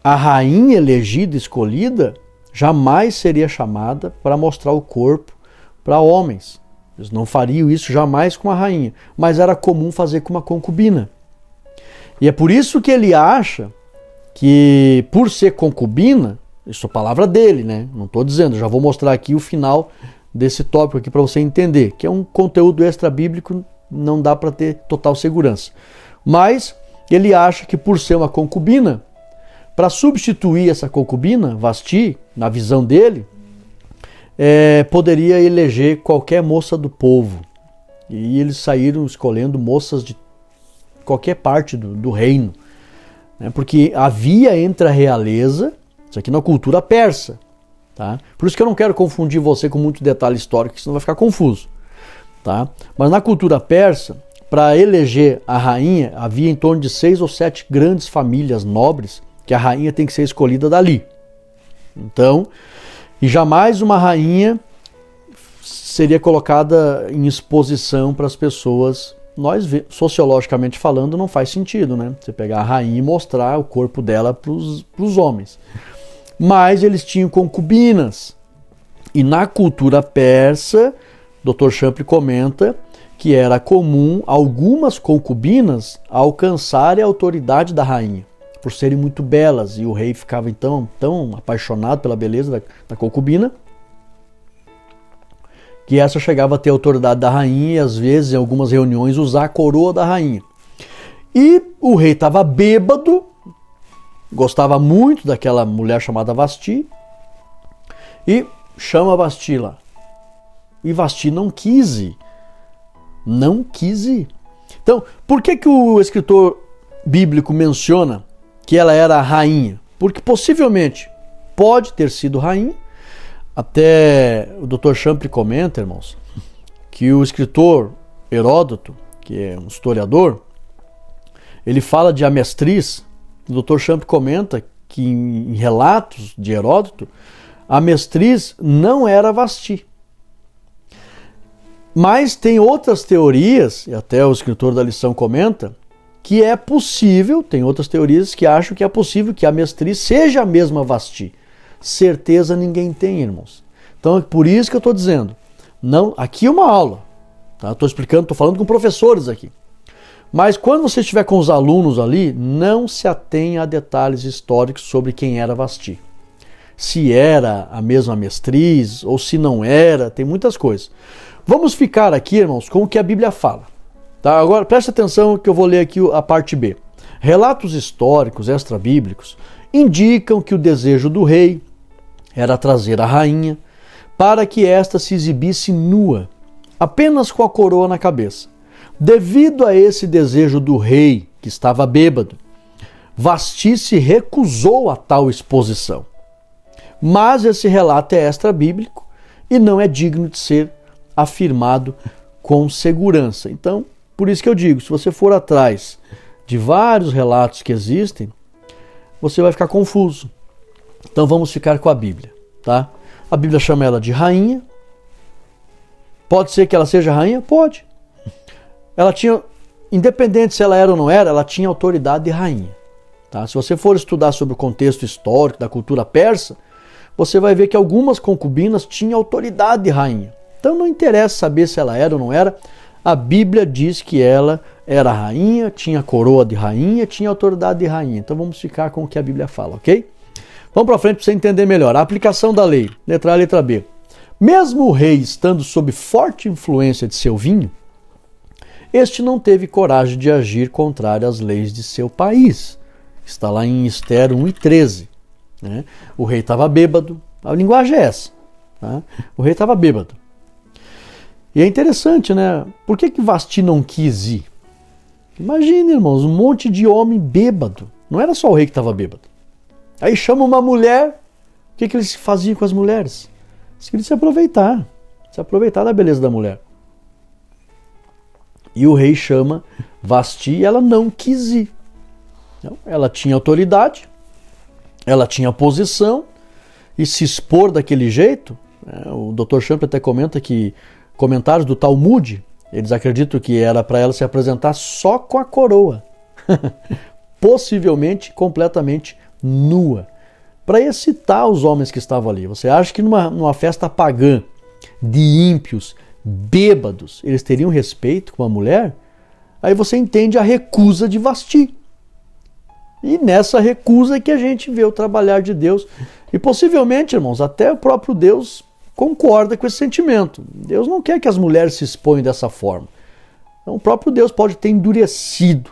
a rainha elegida, escolhida, jamais seria chamada para mostrar o corpo para homens. Eles não fariam isso jamais com a rainha, mas era comum fazer com uma concubina. E é por isso que ele acha que, por ser concubina, isso é a palavra dele, né? Não estou dizendo, já vou mostrar aqui o final desse tópico aqui para você entender, que é um conteúdo extra-bíblico, não dá para ter total segurança. Mas ele acha que, por ser uma concubina, para substituir essa concubina, Vasti, na visão dele, poderia eleger qualquer moça do povo. E eles saíram escolhendo moças de qualquer parte do reino. Né? Porque havia entre a realeza, isso aqui na cultura persa. Tá? Por isso que eu não quero confundir você com muito detalhe histórico, senão vai ficar confuso. Tá? Mas na cultura persa, para eleger a rainha, havia em torno de 6 ou 7 grandes famílias nobres, que a rainha tem que ser escolhida dali. Então, e jamais uma rainha seria colocada em exposição para as pessoas. Nós, sociologicamente falando, não faz sentido, né? Você pegar a rainha e mostrar o corpo dela para os homens. Mas eles tinham concubinas. E na cultura persa, Dr. Champlin comenta que era comum algumas concubinas alcançarem a autoridade da rainha, por serem muito belas, e o rei ficava então tão apaixonado pela beleza da concubina, que essa chegava a ter a autoridade da rainha e às vezes em algumas reuniões usar a coroa da rainha. E o rei estava bêbado, gostava muito daquela mulher chamada Vasti, e chama Vasti lá. E Vasti não quis ir. Não quis ir. Então, por que o escritor bíblico menciona que ela era a rainha? Porque possivelmente pode ter sido rainha. Até o Dr. Champlin comenta, irmãos, que o escritor Heródoto, que é um historiador, ele fala de amestriz. O Dr. Champlin comenta que em relatos de Heródoto, a mestriz não era Vasti. Mas tem outras teorias, e até o escritor da lição comenta, que é possível, tem outras teorias que acham que é possível que a mestriz seja a mesma Vasti. Certeza ninguém tem, irmãos. Então é por isso que eu estou dizendo, não, aqui é uma aula, tá? Estou explicando, estou falando com professores aqui. Mas quando você estiver com os alunos ali, não se atenha a detalhes históricos sobre quem era Vasti. Se era a mesma mestriz ou se não era, tem muitas coisas. Vamos ficar aqui, irmãos, com o que a Bíblia fala. Tá? Agora preste atenção que eu vou ler aqui a parte B. Relatos históricos extra-bíblicos indicam que o desejo do rei era trazer a rainha para que esta se exibisse nua, apenas com a coroa na cabeça. Devido a esse desejo do rei, que estava bêbado, Vasti se recusou a tal exposição. Mas esse relato é extra-bíblico e não é digno de ser afirmado com segurança. Então, por isso que eu digo, se você for atrás de vários relatos que existem, você vai ficar confuso. Então vamos ficar com a Bíblia, tá? A Bíblia chama ela de rainha. Pode ser que ela seja rainha? Pode. Ela tinha, independente se ela era ou não era, ela tinha autoridade de rainha. Tá? Se você for estudar sobre o contexto histórico da cultura persa, você vai ver que algumas concubinas tinham autoridade de rainha. Então não interessa saber se ela era ou não era, a Bíblia diz que ela era rainha, tinha coroa de rainha, tinha autoridade de rainha. Então vamos ficar com o que a Bíblia fala, ok? Vamos para frente para você entender melhor. A aplicação da lei, letra A e letra B. Mesmo o rei estando sob forte influência de seu vinho, este não teve coragem de agir contrário às leis de seu país. Está lá em Ester 1:13. Né? O rei estava bêbado. A linguagem é essa. Tá? O rei estava bêbado. E é interessante, né? Por que Vasti não quis ir? Imagina, irmãos, um monte de homem bêbado. Não era só o rei que estava bêbado. Aí chama uma mulher. O que eles faziam com as mulheres? Eles queriam se aproveitar da beleza da mulher. E o rei chama Vasti e ela não quis ir. Então, ela tinha autoridade, ela tinha posição, e se expor daquele jeito, o Dr. Champ até comenta que comentários do Talmud, eles acreditam que era para ela se apresentar só com a coroa, possivelmente completamente nua, para excitar os homens que estavam ali. Você acha que numa festa pagã de ímpios, bêbados, eles teriam respeito com a mulher? Aí você entende a recusa de Vasti. E nessa recusa é que a gente vê o trabalhar de Deus. E possivelmente, irmãos, até o próprio Deus concorda com esse sentimento. Deus não quer que as mulheres se exponham dessa forma. Então o próprio Deus pode ter endurecido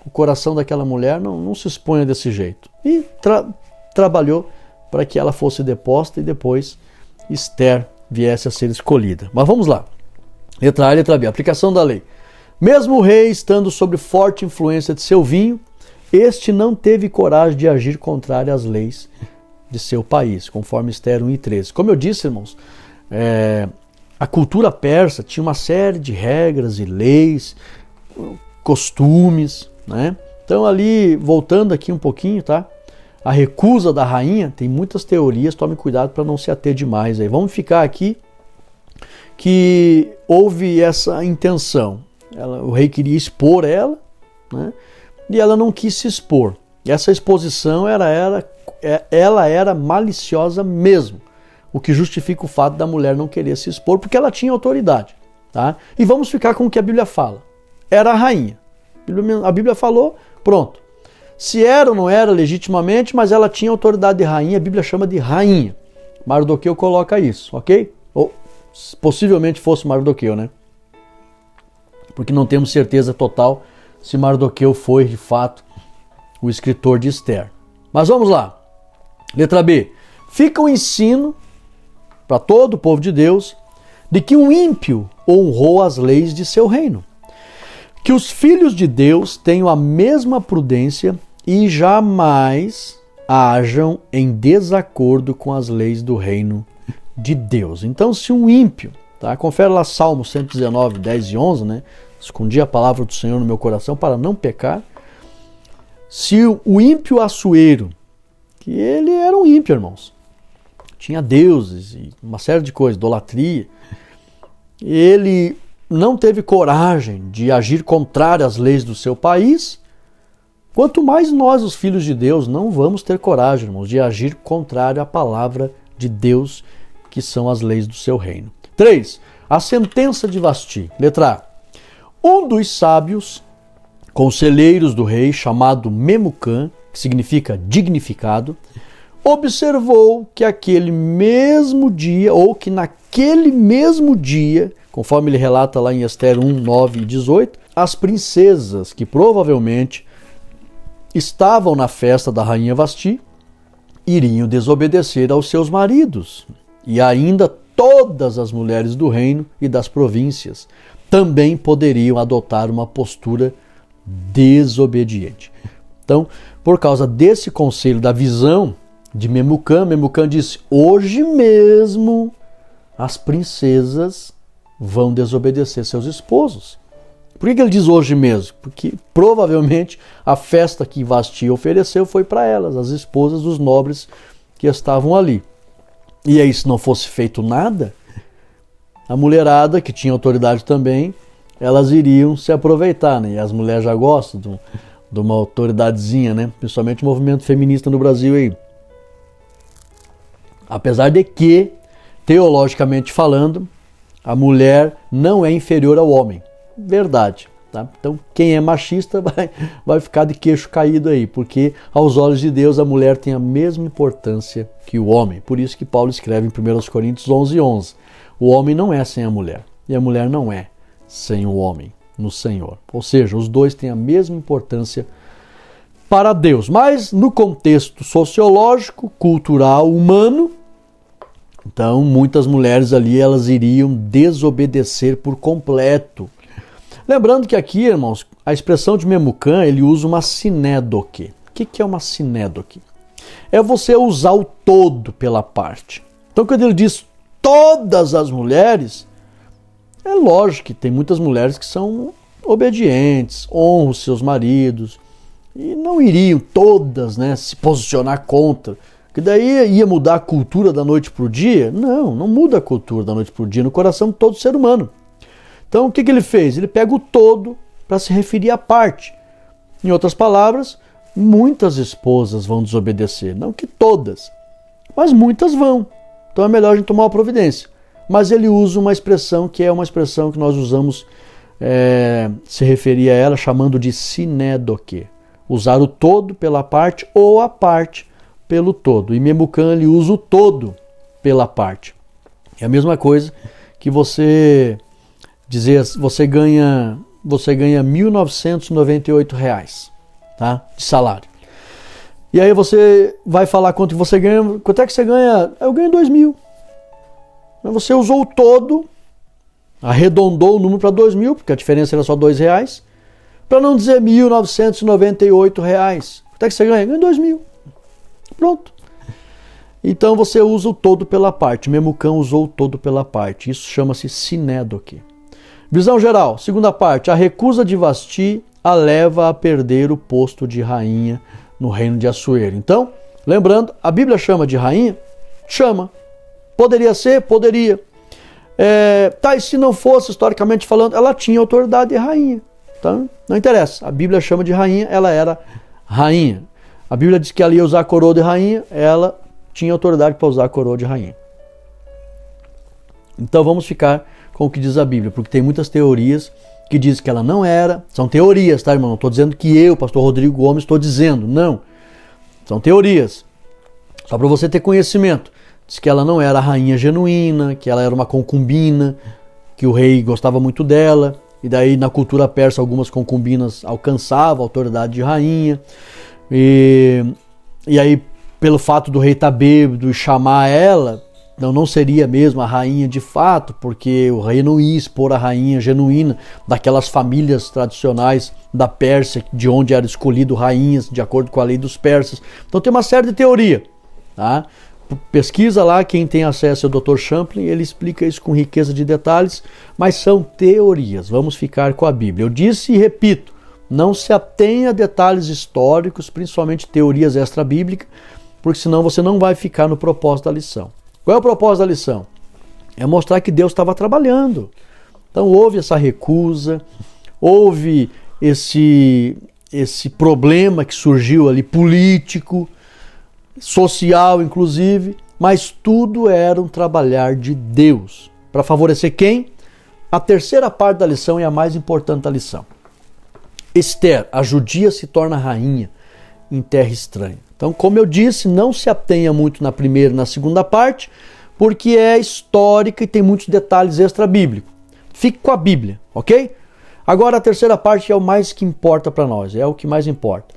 o coração daquela mulher, não se exponha desse jeito. E trabalhou para que ela fosse deposta e depois Ester viesse a ser escolhida. Mas vamos lá. Letra A e letra B. Aplicação da lei. Mesmo o rei estando sob forte influência de seu vinho, este não teve coragem de agir contrário às leis de seu país, conforme Ester 1:13. Como eu disse, irmãos, a cultura persa tinha uma série de regras e leis, costumes, né? Então ali, voltando aqui um pouquinho, tá? A recusa da rainha, tem muitas teorias, tome cuidado para não se ater demais aí. Vamos ficar aqui que houve essa intenção. O rei queria expor ela, né? E ela não quis se expor. E essa exposição ela era maliciosa mesmo, o que justifica o fato da mulher não querer se expor, porque ela tinha autoridade. Tá? E vamos ficar com o que a Bíblia fala. Era a rainha. A Bíblia falou, pronto. Se era ou não era legitimamente, mas ela tinha autoridade de rainha, a Bíblia chama de rainha. Mardoqueu coloca isso, ok? Ou possivelmente fosse Mardoqueu, né? Porque não temos certeza total se Mardoqueu foi de fato o escritor de Ester. Mas vamos lá. Letra B. Fica o ensino para todo o povo de Deus de que um ímpio honrou as leis de seu reino. Que os filhos de Deus tenham a mesma prudência e jamais hajam em desacordo com as leis do reino de Deus. Então, se um ímpio, tá? Confere lá Salmo 119, 10 e 11, né? Escondi a palavra do Senhor no meu coração para não pecar. Se o ímpio Assuero, que ele era um ímpio, irmãos, tinha deuses e uma série de coisas, idolatria. Ele não teve coragem de agir contrário às leis do seu país. Quanto mais nós, os filhos de Deus, não vamos ter coragem, irmãos, de agir contrário à palavra de Deus, que são as leis do seu reino. 3. A sentença de Vasti. Letra A. Um dos sábios conselheiros do rei, chamado Memucã, que significa dignificado, observou que aquele mesmo dia, ou que naquele mesmo dia, conforme ele relata lá em Ester 1, 9 e 18, as princesas que provavelmente estavam na festa da rainha Vasti iriam desobedecer aos seus maridos. E ainda todas as mulheres do reino e das províncias também poderiam adotar uma postura desobediente. Então, por causa desse conselho, da visão de Memucã, Memucã disse: hoje mesmo as princesas vão desobedecer seus esposos. Por que ele diz hoje mesmo? Porque provavelmente a festa que Vasti ofereceu foi para elas, as esposas dos nobres que estavam ali. E aí, se não fosse feito nada, a mulherada, que tinha autoridade também, elas iriam se aproveitar, né? E as mulheres já gostam de uma autoridadezinha, né? Principalmente o movimento feminista no Brasil aí. Apesar de que, teologicamente falando, a mulher não é inferior ao homem. Verdade. Tá? Então, quem é machista vai ficar de queixo caído aí, porque aos olhos de Deus a mulher tem a mesma importância que o homem. Por isso que Paulo escreve em 1 Coríntios 11:11. O homem não é sem a mulher, e a mulher não é sem o homem no Senhor. Ou seja, os dois têm a mesma importância para Deus. Mas no contexto sociológico, cultural, humano, então muitas mulheres ali elas iriam desobedecer por completo. Lembrando que aqui, irmãos, a expressão de Memucã, ele usa uma sinédoque. O que é uma sinédoque? É você usar o todo pela parte. Então, quando ele diz todas as mulheres, é lógico que tem muitas mulheres que são obedientes, honram os seus maridos, e não iriam todas, né, se posicionar contra. Que daí ia mudar a cultura da noite para o dia? Não, não muda a cultura da noite para o dia no coração de todo ser humano. Então, o que ele fez? Ele pega o todo para se referir à parte. Em outras palavras, muitas esposas vão desobedecer. Não que todas, mas muitas vão. Então é melhor a gente tomar uma providência. Mas ele usa uma expressão que é uma expressão que nós usamos se referir a ela chamando de sinédoque. Usar o todo pela parte ou a parte pelo todo. E Memucã ele usa o todo pela parte. É a mesma coisa que você dizer, você ganha R$ 1.998, tá? De salário. E aí você vai falar quanto você ganha. Quanto é que você ganha? Eu ganho 2.000. Mas você usou o todo, arredondou o número para 2.000, porque a diferença era só R$2, para não dizer R$ 1.998. Quanto é que você ganha? Eu ganho 2.000. Pronto. Então você usa o todo pela parte. Memucã usou o todo pela parte. Isso chama-se sinédoque. Visão geral, segunda parte, a recusa de Vasti a leva a perder o posto de rainha no reino de Assuero. Então, lembrando, a Bíblia chama de rainha? Chama. Poderia ser? Poderia. E se não fosse, historicamente falando, ela tinha autoridade de rainha. Então, não interessa. A Bíblia chama de rainha, ela era rainha. A Bíblia diz que ela ia usar a coroa de rainha, ela tinha autoridade para usar a coroa de rainha. Então vamos ficar com o que diz a Bíblia, porque tem muitas teorias que dizem que ela não era. São teorias, tá, irmão? Não estou dizendo que eu, pastor Rodrigo Gomes, estou dizendo. Não. São teorias. Só para você ter conhecimento. Diz que ela não era a rainha genuína, que ela era uma concubina, que o rei gostava muito dela. E daí na cultura persa algumas concubinas alcançavam a autoridade de rainha. E aí pelo fato do rei estar bêbado e chamar ela, não seria mesmo a rainha de fato, porque o rei não ia expor a rainha genuína daquelas famílias tradicionais da Pérsia, de onde eram escolhidas rainhas de acordo com a lei dos persas. Então tem uma série de teoria, tá? Pesquisa lá, quem tem acesso ao Dr. Champlin, ele explica isso com riqueza de detalhes, mas são teorias. Vamos ficar com a Bíblia. Eu disse e repito, não se atenha a detalhes históricos, principalmente teorias extra-bíblicas, porque senão você não vai ficar no propósito da lição. Qual é o propósito da lição? É mostrar que Deus estava trabalhando. Então houve essa recusa, houve esse problema que surgiu ali, político, social inclusive, mas tudo era um trabalhar de Deus. Para favorecer quem? A terceira parte da lição é a mais importante da lição. Esther, a judia, se torna rainha em terra estranha. Então, como eu disse, não se atenha muito na primeira e na segunda parte, porque é histórica e tem muitos detalhes extra-bíblicos. Fique com a Bíblia, ok? Agora a terceira parte é o mais que importa para nós, é o que mais importa.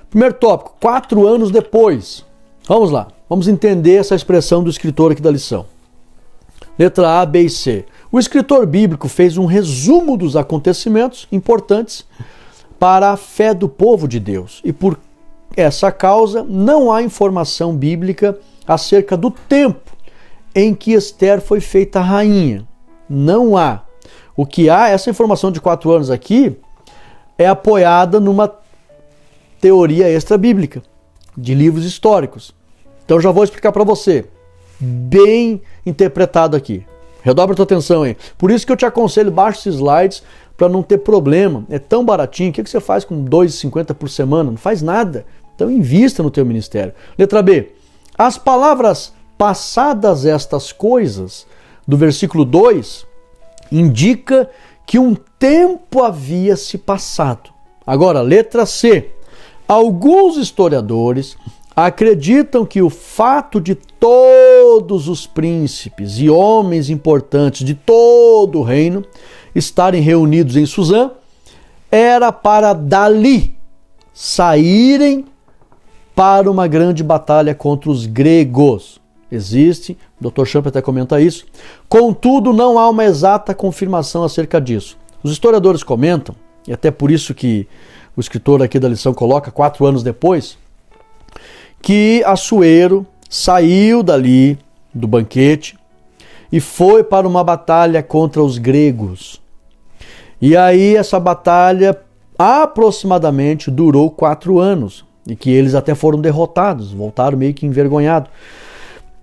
Primeiro tópico, 4 anos depois. Vamos lá, vamos entender essa expressão do escritor aqui da lição. Letra A, B e C. O escritor bíblico fez um resumo dos acontecimentos importantes para a fé do povo de Deus. E por essa causa, não há informação bíblica acerca do tempo em que Esther foi feita rainha. Não há. O que há, essa informação de 4 anos aqui, é apoiada numa teoria extra-bíblica, de livros históricos. Então já vou explicar para você. Bem interpretado aqui. Redobra a tua atenção aí. Por isso que eu te aconselho, baixa esses slides para não ter problema. É tão baratinho. O que você faz com R$ 2,50 por semana? Não faz nada. Então invista no teu ministério. Letra B. As palavras passadas estas coisas, do versículo 2, indica que um tempo havia se passado. Agora, letra C. Alguns historiadores acreditam que o fato de todos os príncipes e homens importantes de todo o reino estarem reunidos em Suzã era para dali saírem para uma grande batalha contra os gregos. Existe, o Dr. Champ até comenta isso. Contudo, não há uma exata confirmação acerca disso. Os historiadores comentam, e até por isso que o escritor aqui da lição coloca 4 anos depois, que Assuero saiu dali do banquete e foi para uma batalha contra os gregos. E aí essa batalha aproximadamente durou 4 anos e que eles até foram derrotados, voltaram meio que envergonhados.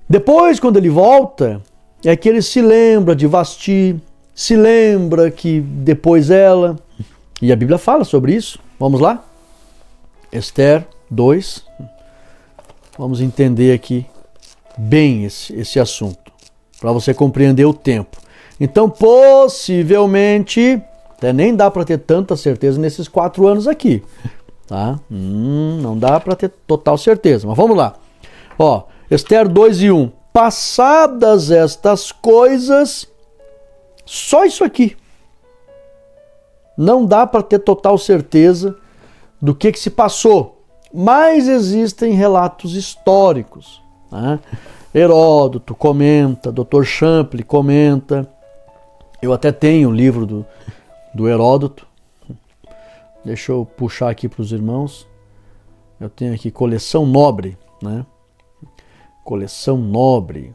Depois, quando ele volta, é que ele se lembra de Vasti, se lembra que depois ela, e a Bíblia fala sobre isso. Vamos lá? Esther 2. Vamos entender aqui bem esse assunto, para você compreender o tempo. Então, possivelmente, até nem dá para ter tanta certeza nesses 4 anos aqui, tá? Não dá para ter total certeza, mas vamos lá. Ó, Esther 2 e 1. Passadas estas coisas, só isso aqui. Não dá para ter total certeza do que se passou. Mas existem relatos históricos, né? Heródoto comenta, Dr. Champlin comenta. Eu até tenho o livro do Heródoto. Deixa eu puxar aqui para os irmãos. Eu tenho aqui Coleção Nobre, né? Coleção Nobre.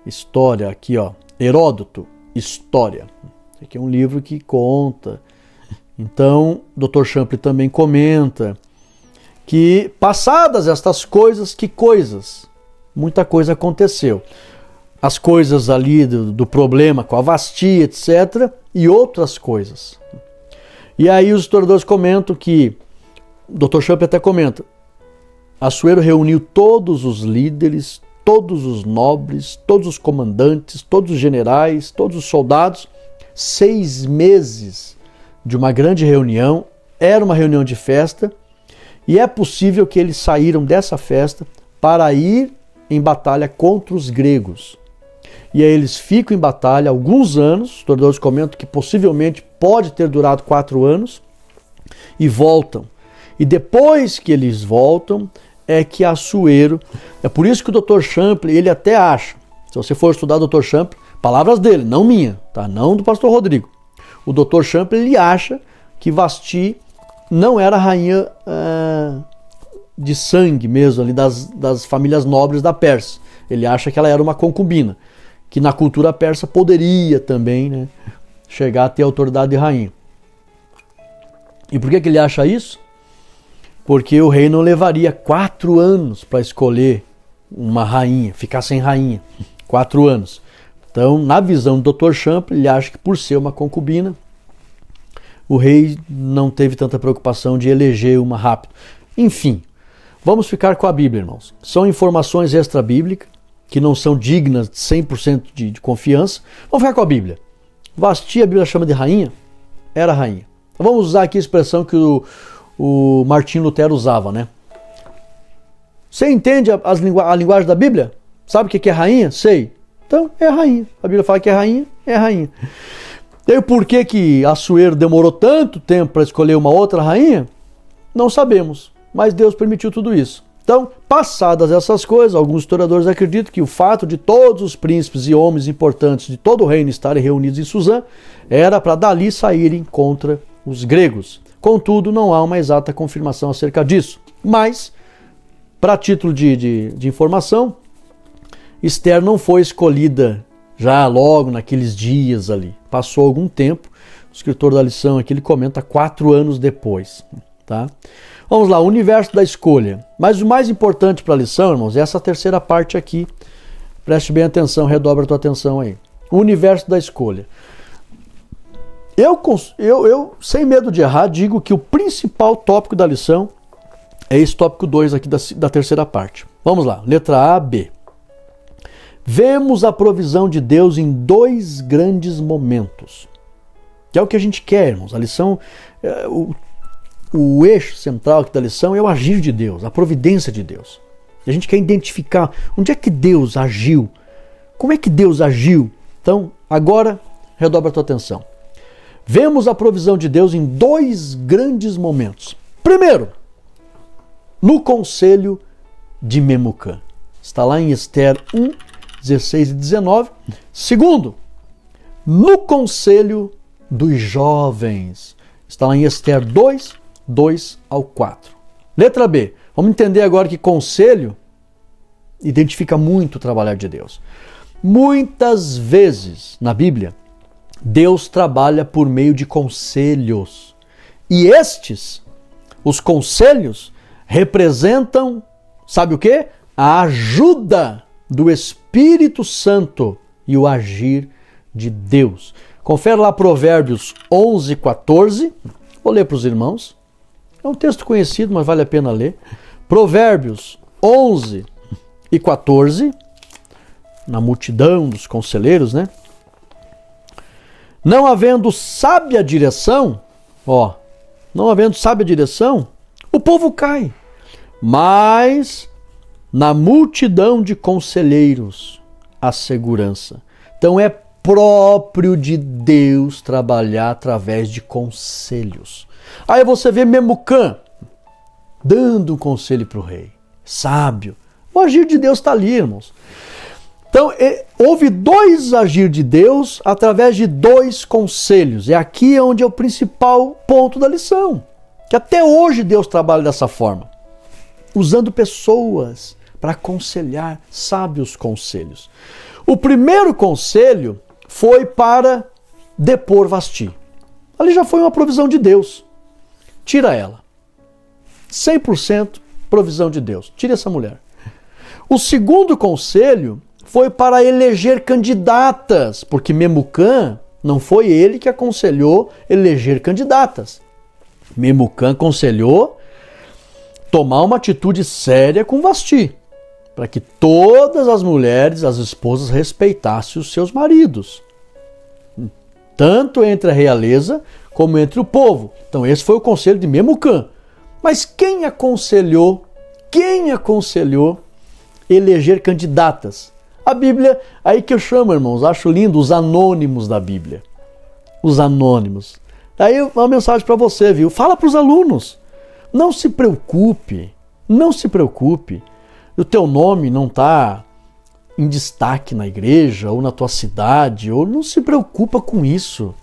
História aqui, ó. Heródoto, História. Esse aqui é um livro que conta. Então, Dr. Champlin também comenta que passadas estas coisas, que coisas? Muita coisa aconteceu. As coisas ali do problema com a Vasti, etc. E outras coisas. E aí os historiadores comentam que, Dr. Champlin até comenta, Assuero reuniu todos os líderes, todos os nobres, todos os comandantes, todos os generais, todos os soldados, 6 meses de uma grande reunião. Era uma reunião de festa. E é possível que eles saíram dessa festa para ir em batalha contra os gregos. E aí eles ficam em batalha alguns anos, os historiadores comentam que possivelmente pode ter durado 4 anos, e voltam. E depois que eles voltam, é que Assuero, é por isso que o Dr. Champlin, ele até acha, se você for estudar o Dr. Champlin, palavras dele, não minha, tá? Não do pastor Rodrigo. O Dr. Champlin, ele acha que Vasti não era rainha de sangue mesmo, ali das famílias nobres da Pérsia. Ele acha que ela era uma concubina, que na cultura persa poderia também, né, chegar a ter a autoridade de rainha. E por que ele acha isso? Porque o rei não levaria 4 anos para escolher uma rainha, ficar sem rainha, 4 anos. Então, na visão do Dr. Champ, ele acha que por ser uma concubina, o rei não teve tanta preocupação de eleger uma rápido. Enfim, vamos ficar com a Bíblia, irmãos. São informações extra-bíblicas, que não são dignas de 100% de confiança. Vamos ficar com a Bíblia. Vasti, a Bíblia chama de rainha, era rainha. Vamos usar aqui a expressão que o Martinho Lutero usava, né? Você entende a linguagem da Bíblia? Sabe o que é rainha? Sei. Então, é rainha. A Bíblia fala que é rainha, é rainha. E aí, por que Assuero demorou tanto tempo para escolher uma outra rainha? Não sabemos, mas Deus permitiu tudo isso. Então, passadas essas coisas, alguns historiadores acreditam que o fato de todos os príncipes e homens importantes de todo o reino estarem reunidos em Suzã era para dali saírem contra os gregos. Contudo, não há uma exata confirmação acerca disso. Mas, para título de informação, Esther não foi escolhida já logo naqueles dias ali. Passou algum tempo. O escritor da lição aqui ele comenta 4 anos depois. Tá? Vamos lá, o universo da escolha. Mas o mais importante para a lição, irmãos, é essa terceira parte aqui. Preste bem atenção, redobra a tua atenção aí. O universo da escolha. Eu, sem medo de errar, digo que o principal tópico da lição é esse tópico 2 aqui da terceira parte. Vamos lá, letra A, B. Vemos a provisão de Deus em 2 grandes momentos. Que é o que a gente quer, irmãos. A lição, o eixo central aqui da lição é o agir de Deus, a providência de Deus. E a gente quer identificar onde é que Deus agiu. Como é que Deus agiu? Então, agora, redobra a tua atenção. Vemos a provisão de Deus em 2 grandes momentos. Primeiro, no conselho de Memucã. Está lá em Esther 1, 16 e 19. Segundo, no conselho dos jovens. Está lá em Esther 2, 2 ao 4. Letra B. Vamos entender agora que conselho identifica muito o trabalhar de Deus. Muitas vezes na Bíblia, Deus trabalha por meio de conselhos. E os conselhos, representam, sabe o quê? A ajuda do Espírito Santo e o agir de Deus. Confere lá Provérbios 11, 14. Vou ler para os irmãos. É um texto conhecido, mas vale a pena ler. Provérbios 11 e 14. Na multidão dos conselheiros, né? Não havendo sábia direção, o povo cai. Mas na multidão de conselheiros, a segurança. Então é próprio de Deus trabalhar através de conselhos. Aí você vê Memucã dando um conselho para o rei. Sábio. O agir de Deus está ali, irmãos. Então, houve 2 agir de Deus através de 2 conselhos. É aqui onde é o principal ponto da lição. Que até hoje Deus trabalha dessa forma. Usando pessoas para aconselhar, sábios conselhos. O primeiro conselho foi para depor Vasti. Ali já foi uma provisão de Deus. Tira ela. 100% provisão de Deus. Tira essa mulher. O segundo conselho foi para eleger candidatas, porque Memucã não foi ele que aconselhou eleger candidatas. Memucã aconselhou tomar uma atitude séria com Vasti, para que todas as mulheres, as esposas, respeitassem os seus maridos, tanto entre a realeza como entre o povo. Então esse foi o conselho de Memucã. Mas quem aconselhou eleger candidatas? A Bíblia, aí que eu chamo, irmãos, acho lindo, os anônimos da Bíblia. Os anônimos. Aí uma mensagem para você, viu? Fala para os alunos. Não se preocupe. O teu nome não está em destaque na igreja ou na tua cidade, ou não se preocupa com isso.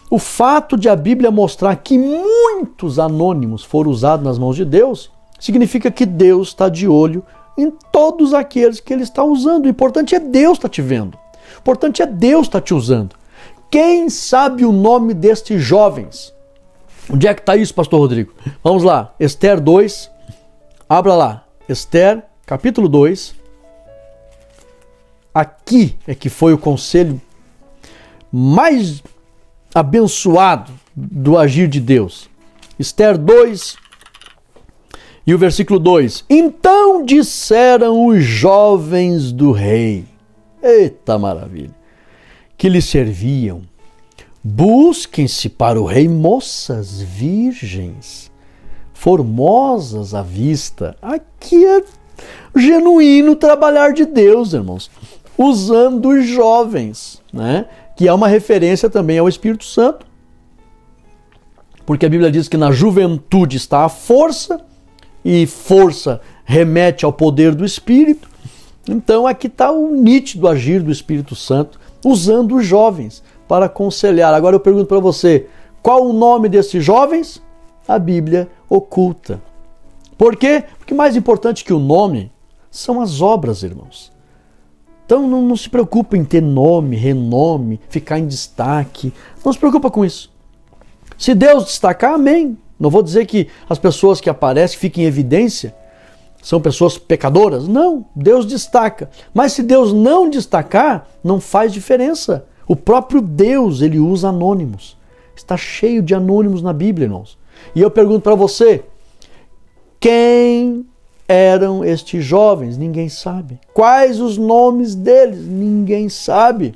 O fato de a Bíblia mostrar que muitos anônimos foram usados nas mãos de Deus, significa que Deus está de olho em todos aqueles que Ele está usando. O importante é Deus estar te vendo. O importante é Deus estar te usando. Quem sabe o nome destes jovens? Onde é que está isso, pastor Rodrigo? Vamos lá, Esther 2, abra lá. Esther, capítulo 2, aqui é que foi o conselho mais abençoado do agir de Deus. Esther 2 e o versículo 2. Então disseram os jovens do rei, eita maravilha, que lhe serviam: busquem-se para o rei moças virgens, formosas à vista. Aqui é genuíno trabalhar de Deus, irmãos, usando os jovens, né? Que é uma referência também ao Espírito Santo, porque a Bíblia diz que na juventude está a força, e força remete ao poder do Espírito. Então aqui está o nítido agir do Espírito Santo, usando os jovens para aconselhar. Agora eu pergunto para você, qual o nome desses jovens? A Bíblia oculta. Por quê? Porque mais importante que o nome são as obras, irmãos. Então não se preocupe em ter nome, renome, ficar em destaque. Não se preocupa com isso. Se Deus destacar, amém. Não vou dizer que as pessoas que aparecem fiquem em evidência são pessoas pecadoras. Não, Deus destaca. Mas se Deus não destacar, não faz diferença. O próprio Deus, ele usa anônimos. Está cheio de anônimos na Bíblia, irmãos. E eu pergunto para você, quem eram estes jovens? Ninguém sabe. Quais os nomes deles? Ninguém sabe.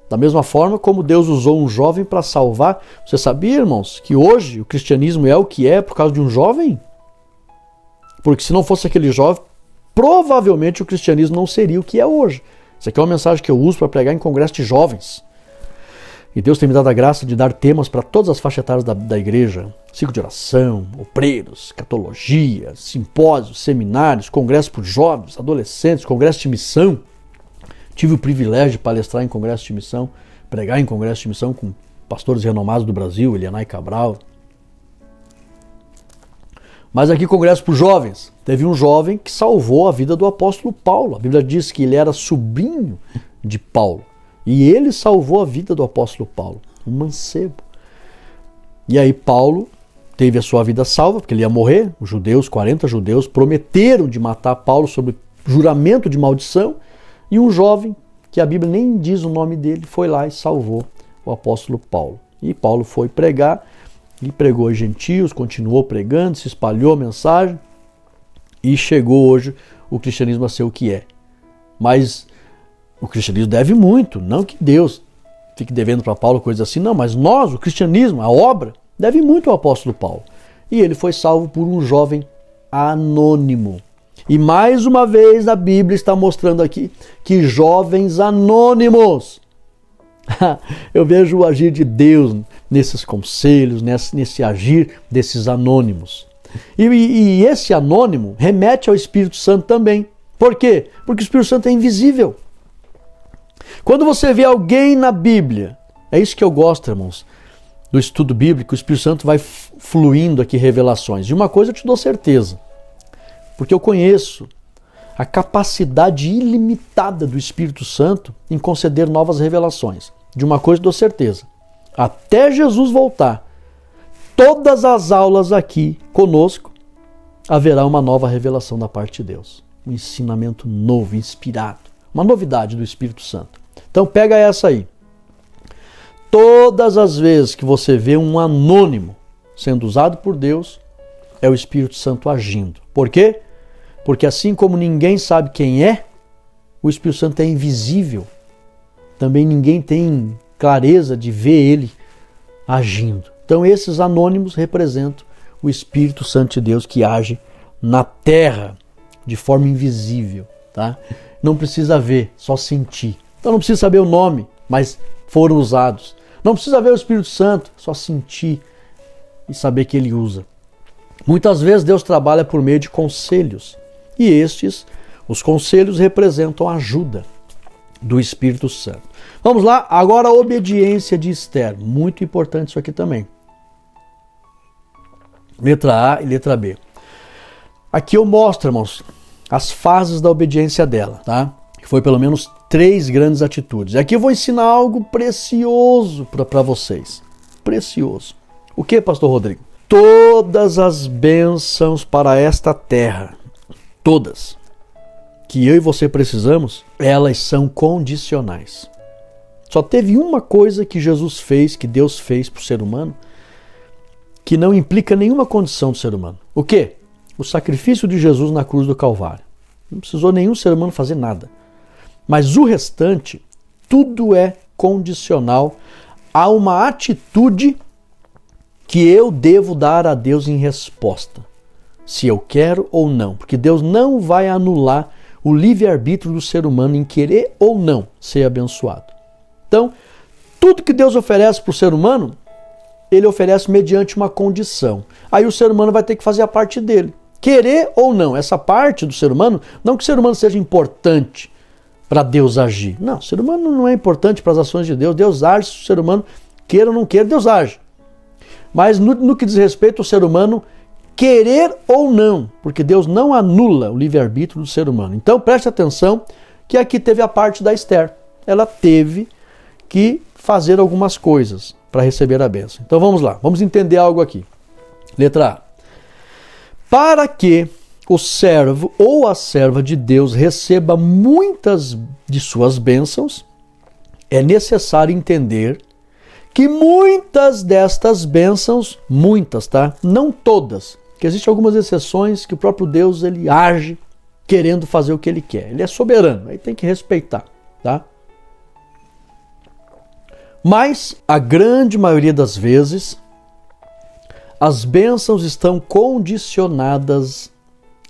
Da mesma forma como Deus usou um jovem para salvar. Você sabia, irmãos, que hoje o cristianismo é o que é por causa de um jovem? Porque se não fosse aquele jovem, provavelmente o cristianismo não seria o que é hoje. Isso aqui é uma mensagem que eu uso para pregar em congresso de jovens. E Deus tem me dado a graça de dar temas para todas as faixas etárias da igreja. Ciclo de oração, obreiros, escatologia, simpósios, seminários, congressos por jovens, adolescentes, congressos de missão. Tive o privilégio de palestrar em congresso de missão, pregar em congresso de missão com pastores renomados do Brasil, Elianai Cabral. Mas aqui, congresso por jovens, teve um jovem que salvou a vida do apóstolo Paulo. A Bíblia diz que ele era sobrinho de Paulo. E ele salvou a vida do apóstolo Paulo, um mancebo. E aí Paulo teve a sua vida salva, porque ele ia morrer. Os judeus, 40 judeus, prometeram de matar Paulo sob juramento de maldição. E um jovem, que a Bíblia nem diz o nome dele, foi lá e salvou o apóstolo Paulo. E Paulo foi pregar, e pregou aos gentios, continuou pregando, se espalhou a mensagem, e chegou hoje o cristianismo a ser o que é. Mas o cristianismo deve muito, não que Deus fique devendo para Paulo coisas assim, não, mas nós, o cristianismo, a obra, deve muito ao apóstolo Paulo. E ele foi salvo por um jovem anônimo. E mais uma vez a Bíblia está mostrando aqui que jovens anônimos. Eu vejo o agir de Deus nesses conselhos, nesse agir desses anônimos. E esse anônimo remete ao Espírito Santo também. Por quê? Porque o Espírito Santo é invisível. Quando você vê alguém na Bíblia, é isso que eu gosto, irmãos, do estudo bíblico, o Espírito Santo vai fluindo aqui revelações. E uma coisa eu te dou certeza, porque eu conheço a capacidade ilimitada do Espírito Santo em conceder novas revelações. De uma coisa eu dou certeza, até Jesus voltar, todas as aulas aqui conosco, haverá uma nova revelação da parte de Deus. Um ensinamento novo, inspirado, uma novidade do Espírito Santo. Então pega essa aí. Todas as vezes que você vê um anônimo sendo usado por Deus, é o Espírito Santo agindo. Por quê? Porque assim como ninguém sabe quem é, o Espírito Santo é invisível. Também ninguém tem clareza de ver ele agindo. Então esses anônimos representam o Espírito Santo de Deus que age na terra de forma invisível. Tá? Não precisa ver, só sentir. Então não precisa saber o nome, mas foram usados. Não precisa ver o Espírito Santo, só sentir e saber que ele usa. Muitas vezes Deus trabalha por meio de conselhos. E os conselhos representam a ajuda do Espírito Santo. Vamos lá, agora a obediência de Esther. Muito importante isso aqui também. Letra A e letra B. Aqui eu mostro, irmãos, as fases da obediência dela, tá? Foi pelo menos 3 grandes atitudes. Aqui eu vou ensinar algo precioso para vocês. Precioso. O que, pastor Rodrigo? Todas as bênçãos para esta terra, todas, que eu e você precisamos, elas são condicionais. Só teve uma coisa que Jesus fez, que Deus fez para o ser humano, que não implica nenhuma condição do ser humano. O quê? O sacrifício de Jesus na cruz do Calvário. Não precisou nenhum ser humano fazer nada. Mas o restante, tudo é condicional a uma atitude que eu devo dar a Deus em resposta. Se eu quero ou não. Porque Deus não vai anular o livre-arbítrio do ser humano em querer ou não ser abençoado. Então, tudo que Deus oferece para o ser humano, Ele oferece mediante uma condição. Aí o ser humano vai ter que fazer a parte dele. Querer ou não, essa parte do ser humano, não que o ser humano seja importante para Deus agir. Não, o ser humano não é importante para as ações de Deus. Deus age, se o ser humano queira ou não queira, Deus age. Mas no que diz respeito ao ser humano, querer ou não, porque Deus não anula o livre-arbítrio do ser humano. Então preste atenção que aqui teve a parte da Esther. Ela teve que fazer algumas coisas para receber a bênção. Então vamos lá, vamos entender algo aqui. Letra A. Para que o servo ou a serva de Deus receba muitas de suas bênçãos, é necessário entender que muitas destas bênçãos, muitas, tá? Não todas, que existem algumas exceções que o próprio Deus ele age querendo fazer o que ele quer. Ele é soberano, aí tem que respeitar, tá? Mas a grande maioria das vezes as bênçãos estão condicionadas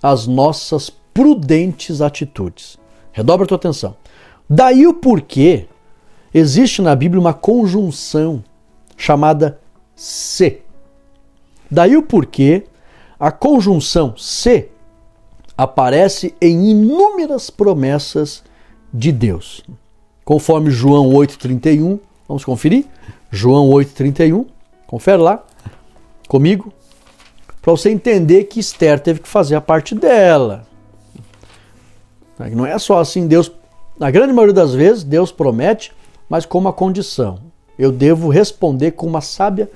às nossas prudentes atitudes. Redobra a tua atenção. Daí o porquê existe na Bíblia uma conjunção chamada se. Daí o porquê a conjunção se aparece em inúmeras promessas de Deus. Conforme João 8,31, vamos conferir? João 8,31, confere lá comigo, para você entender que Esther teve que fazer a parte dela. Não é só assim, Deus, na grande maioria das vezes, Deus promete, mas com uma condição. Eu devo responder com uma sábia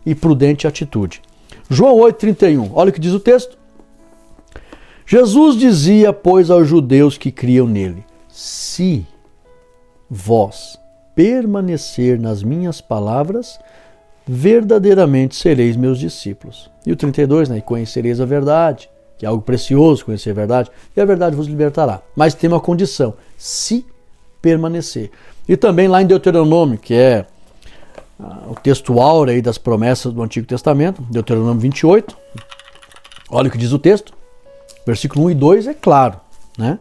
e prudente atitude. João 8,31, olha o que diz o texto. Jesus dizia, pois, aos judeus que criam nele, se vós permanecer nas minhas palavras, verdadeiramente sereis meus discípulos. E o 32, né? E conhecereis a verdade, que é algo precioso, conhecer a verdade, e a verdade vos libertará. Mas tem uma condição, se permanecer. E também lá em Deuteronômio, que é o texto áureo aí das promessas do Antigo Testamento, Deuteronômio 28, olha o que diz o texto, versículo 1 e 2 é claro, né?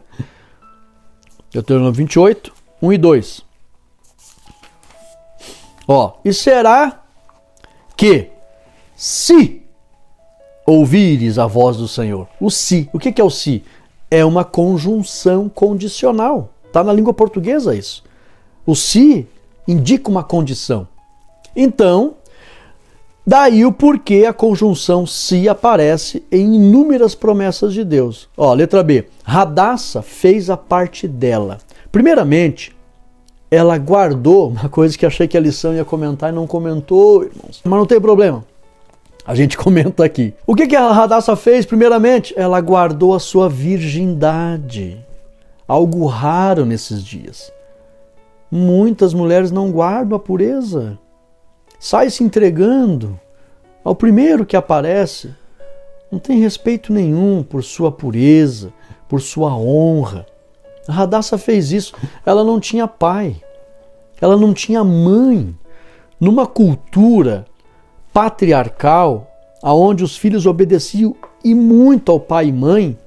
Deuteronômio 28, 1 e 2. Ó, e será que se ouvires a voz do Senhor, o se, o que é o se? É uma conjunção condicional, está na língua portuguesa isso. O se indica uma condição. Então, daí o porquê a conjunção se aparece em inúmeras promessas de Deus. Ó, letra B, Radassa fez a parte dela. Primeiramente, ela guardou uma coisa que achei que a lição ia comentar e não comentou, irmãos. Mas não tem problema. A gente comenta aqui. O que a Radassa fez? Primeiramente, ela guardou a sua virgindade. Algo raro nesses dias. Muitas mulheres não guardam a pureza. Sai se entregando ao primeiro que aparece. Não tem respeito nenhum por sua pureza, por sua honra. A Radassa fez isso. Ela não tinha pai. Ela não tinha mãe. Numa cultura patriarcal, onde os filhos obedeciam e muito ao pai e mãe,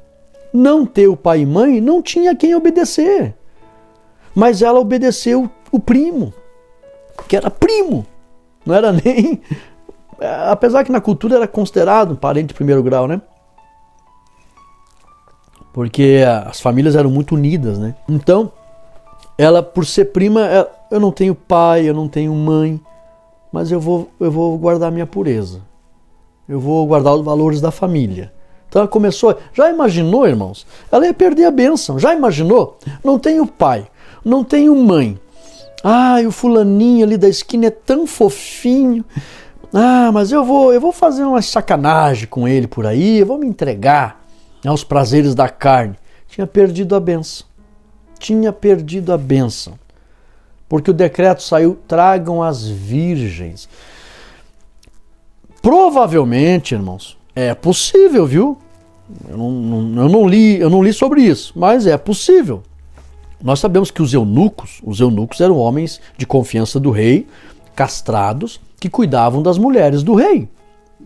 não ter o pai e mãe não tinha quem obedecer. Mas ela obedeceu o primo, que era primo. Não era nem... Apesar que na cultura era considerado um parente de primeiro grau, né? Porque as famílias eram muito unidas, né? Então, ela, por ser prima, eu não tenho pai, eu não tenho mãe, mas eu vou guardar minha pureza. Eu vou guardar os valores da família. Então ela começou... Já imaginou, irmãos? Ela ia perder a bênção. Já imaginou? Não tenho pai, não tenho mãe. Ah, e o fulaninho ali da esquina é tão fofinho. Ah, mas eu vou fazer uma sacanagem com ele por aí, eu vou me entregar aos prazeres da carne. Tinha perdido a bênção. Tinha perdido a bênção. Porque o decreto saiu, tragam as virgens. Provavelmente, irmãos, é possível, viu? Eu não li sobre isso, mas é possível. Nós sabemos que os eunucos eram homens de confiança do rei, castrados, que cuidavam das mulheres do rei.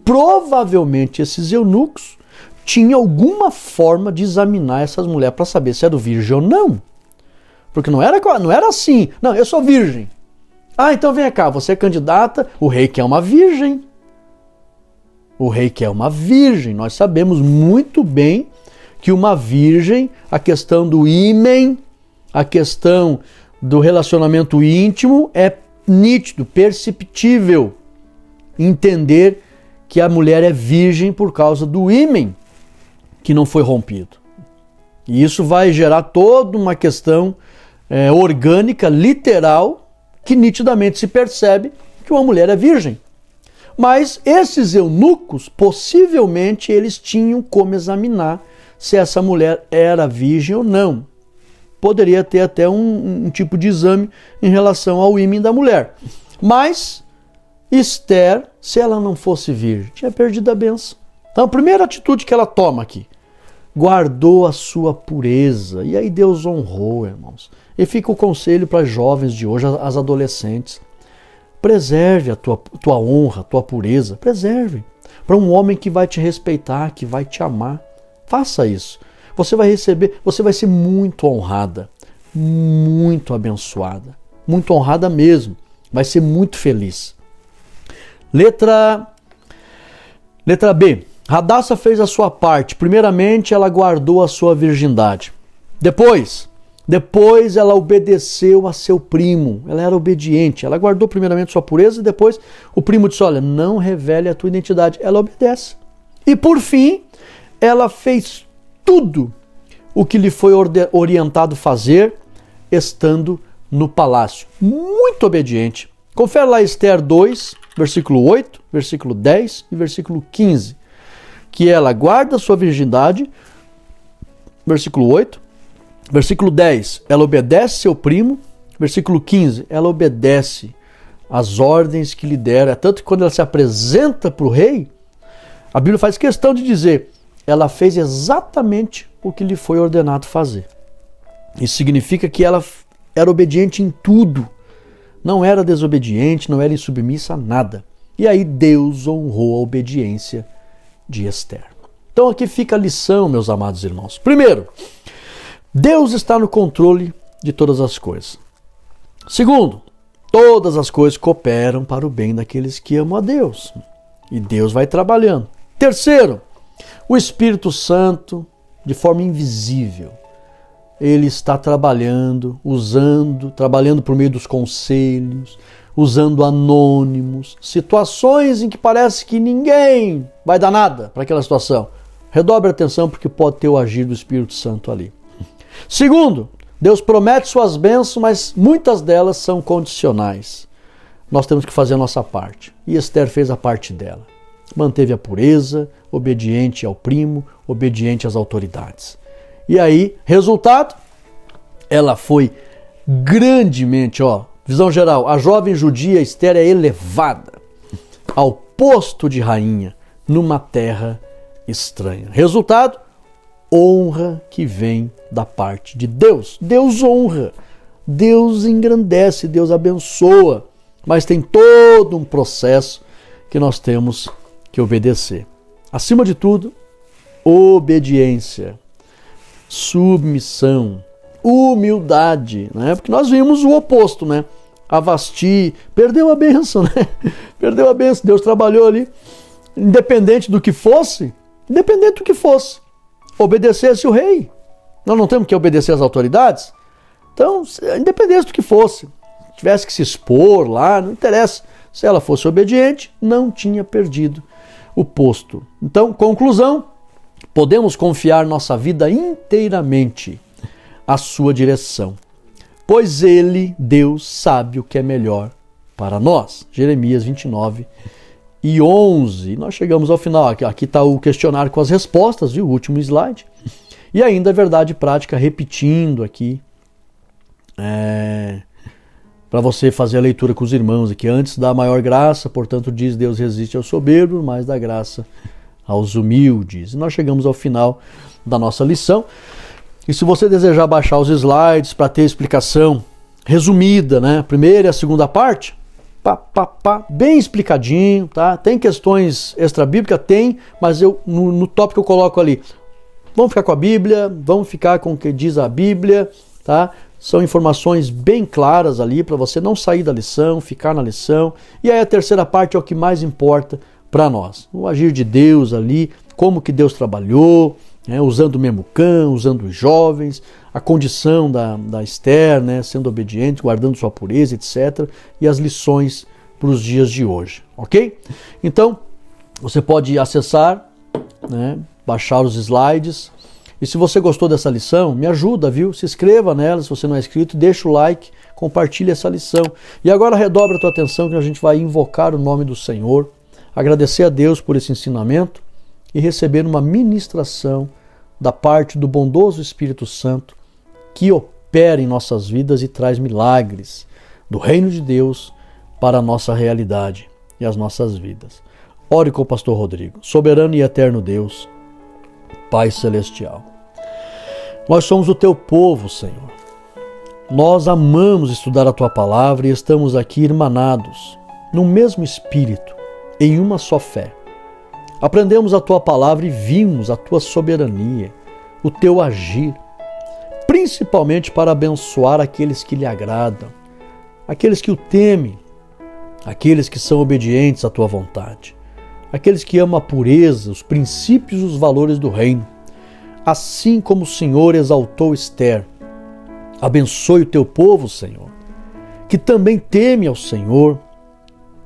Provavelmente esses eunucos tinham alguma forma de examinar essas mulheres para saber se era virgem ou não. Porque não era assim. Não, eu sou virgem. Ah, então vem cá, você é candidata, o rei quer uma virgem. O rei quer uma virgem. Nós sabemos muito bem que uma virgem, a questão do ímen, a questão do relacionamento íntimo é nítido, perceptível. Entender que a mulher é virgem por causa do ímen que não foi rompido. E isso vai gerar toda uma questão orgânica, literal, que nitidamente se percebe que uma mulher é virgem. Mas esses eunucos, possivelmente, eles tinham como examinar se essa mulher era virgem ou não. Poderia ter até um tipo de exame em relação ao ímen da mulher. Mas Esther, se ela não fosse virgem, tinha perdido a bênção. Então, a primeira atitude que ela toma aqui, guardou a sua pureza. E aí Deus honrou, irmãos. E fica o conselho para as jovens de hoje, as adolescentes. Preserve a tua honra, a tua pureza. Preserve. Para um homem que vai te respeitar, que vai te amar. Faça isso. Você vai ser muito honrada, muito abençoada. Muito honrada mesmo. Vai ser muito feliz. Letra B. Radassa fez a sua parte. Primeiramente, ela guardou a sua virgindade. Depois ela obedeceu a seu primo. Ela era obediente. Ela guardou primeiramente sua pureza e depois o primo disse, olha, não revele a tua identidade. Ela obedece. E por fim, ela fez tudo o que lhe foi orientado fazer, estando no palácio. Muito obediente. Confere lá Esther 2, versículo 8, versículo 10 e versículo 15. Que ela guarda sua virgindade, versículo 8. Versículo 10, ela obedece seu primo. Versículo 15, ela obedece as ordens que lhe deram. É tanto que quando ela se apresenta para o rei, a Bíblia faz questão de dizer, ela fez exatamente o que lhe foi ordenado fazer. Isso significa que ela era obediente em tudo. Não era desobediente, não era insubmissa a nada. E aí Deus honrou a obediência de Esther. Então aqui fica a lição, meus amados irmãos. Primeiro, Deus está no controle de todas as coisas. Segundo, todas as coisas cooperam para o bem daqueles que amam a Deus. E Deus vai trabalhando. Terceiro, o Espírito Santo, de forma invisível, ele está trabalhando, trabalhando por meio dos conselhos, usando anônimos, situações em que parece que ninguém vai dar nada para aquela situação. Redobre a atenção porque pode ter o agir do Espírito Santo ali. Segundo, Deus promete suas bênçãos, mas muitas delas são condicionais. Nós temos que fazer a nossa parte. E Esther fez a parte dela. Manteve a pureza, obediente ao primo, obediente às autoridades. E aí, resultado, ela foi grandemente, visão geral, a jovem judia Esther é elevada ao posto de rainha numa terra estranha. Resultado, honra que vem da parte de Deus. Deus honra, Deus engrandece, Deus abençoa, mas tem todo um processo que nós temos que obedecer. Acima de tudo, obediência, submissão, humildade, né? Porque nós vimos o oposto, né? A Vasti perdeu a bênção, né? Perdeu a bênção, Deus trabalhou ali, independente do que fosse, obedecesse o rei. Nós não temos que obedecer às autoridades? Então, independente do que fosse, tivesse que se expor lá, não interessa. Se ela fosse obediente, não tinha perdido o posto. Então, conclusão, podemos confiar nossa vida inteiramente à sua direção, pois Ele, Deus, sabe o que é melhor para nós. Jeremias 29 e 11. Nós chegamos ao final. Aqui está o questionário com as respostas, viu? O último slide. E ainda a verdade prática, repetindo aqui, para você fazer a leitura com os irmãos aqui, antes da maior graça, portanto diz Deus resiste ao soberbo, mas dá graça aos humildes. E nós chegamos ao final da nossa lição. E se você desejar baixar os slides para ter explicação resumida, né? A primeira e a segunda parte, bem explicadinho, tá? Tem questões extra-bíblicas? Tem, mas eu no tópico eu coloco ali. Vamos ficar com a Bíblia, vamos ficar com o que diz a Bíblia, tá? São informações bem claras ali para você não sair da lição, ficar na lição. E aí a terceira parte é o que mais importa para nós. O agir de Deus ali, como que Deus trabalhou, né? Usando o Memucã, usando os jovens, a condição da Esther, né? Sendo obediente, guardando sua pureza, etc. E as lições para os dias de hoje, ok? Então, você pode acessar, né? Baixar os slides. E se você gostou dessa lição, me ajuda, viu? Se inscreva nela, se você não é inscrito, deixa o like, compartilhe essa lição. E agora redobra a tua atenção que a gente vai invocar o nome do Senhor, agradecer a Deus por esse ensinamento e receber uma ministração da parte do bondoso Espírito Santo que opera em nossas vidas e traz milagres do reino de Deus para a nossa realidade e as nossas vidas. Ore com o pastor Rodrigo. Soberano e eterno Deus, Pai Celestial, nós somos o Teu povo, Senhor. Nós amamos estudar a Tua palavra e estamos aqui irmanados no mesmo Espírito, em uma só fé. Aprendemos a Tua palavra e vimos a Tua soberania, o Teu agir, principalmente para abençoar aqueles que lhe agradam, aqueles que o temem, aqueles que são obedientes à Tua vontade, aqueles que amam a pureza, os princípios e os valores do reino. Assim como o Senhor exaltou Esther, abençoe o Teu povo, Senhor, que também teme ao Senhor,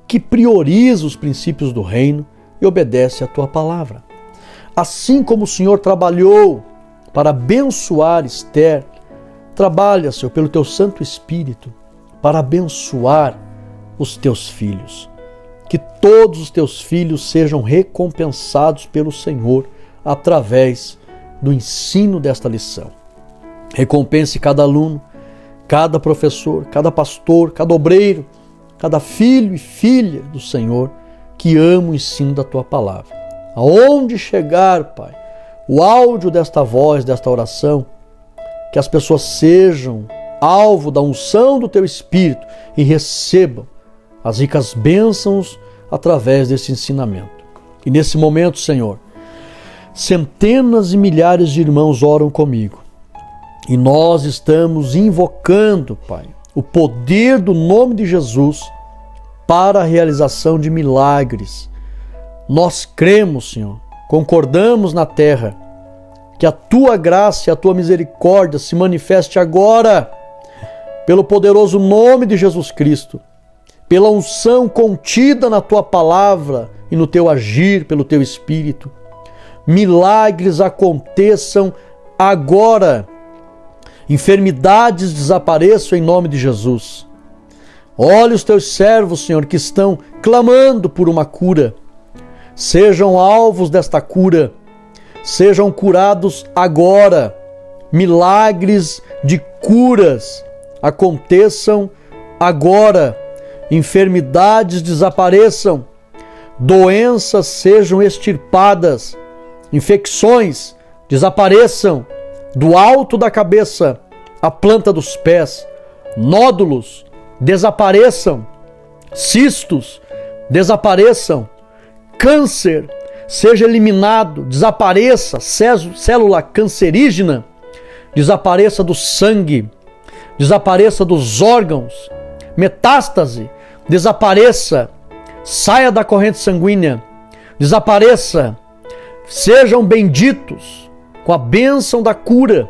que prioriza os princípios do reino e obedece à Tua palavra. Assim como o Senhor trabalhou para abençoar Esther, trabalha, Senhor, pelo Teu Santo Espírito, para abençoar os Teus filhos. Que todos os Teus filhos sejam recompensados pelo Senhor através do ensino desta lição. Recompense cada aluno, cada professor, cada pastor, cada obreiro, cada filho e filha do Senhor que ama o ensino da Tua palavra. Aonde chegar, Pai, o áudio desta voz, desta oração, que as pessoas sejam alvo da unção do Teu Espírito e recebam as ricas bênçãos através desse ensinamento. E nesse momento, Senhor, centenas e milhares de irmãos oram comigo. E nós estamos invocando, Pai, o poder do nome de Jesus para a realização de milagres. Nós cremos, Senhor, concordamos na terra, que a Tua graça e a Tua misericórdia se manifeste agora, pelo poderoso nome de Jesus Cristo, pela unção contida na Tua palavra e no Teu agir, pelo Teu Espírito. Milagres aconteçam agora. Enfermidades desapareçam em nome de Jesus. Olha os Teus servos, Senhor, que estão clamando por uma cura. Sejam alvos desta cura. Sejam curados agora. Milagres de curas aconteçam agora. Enfermidades desapareçam, doenças sejam extirpadas, infecções desapareçam do alto da cabeça à planta dos pés, nódulos desapareçam, cistos desapareçam, câncer seja eliminado, desapareça, célula cancerígena desapareça do sangue, desapareça dos órgãos, metástase desapareça, saia da corrente sanguínea, desapareça, sejam benditos com a bênção da cura,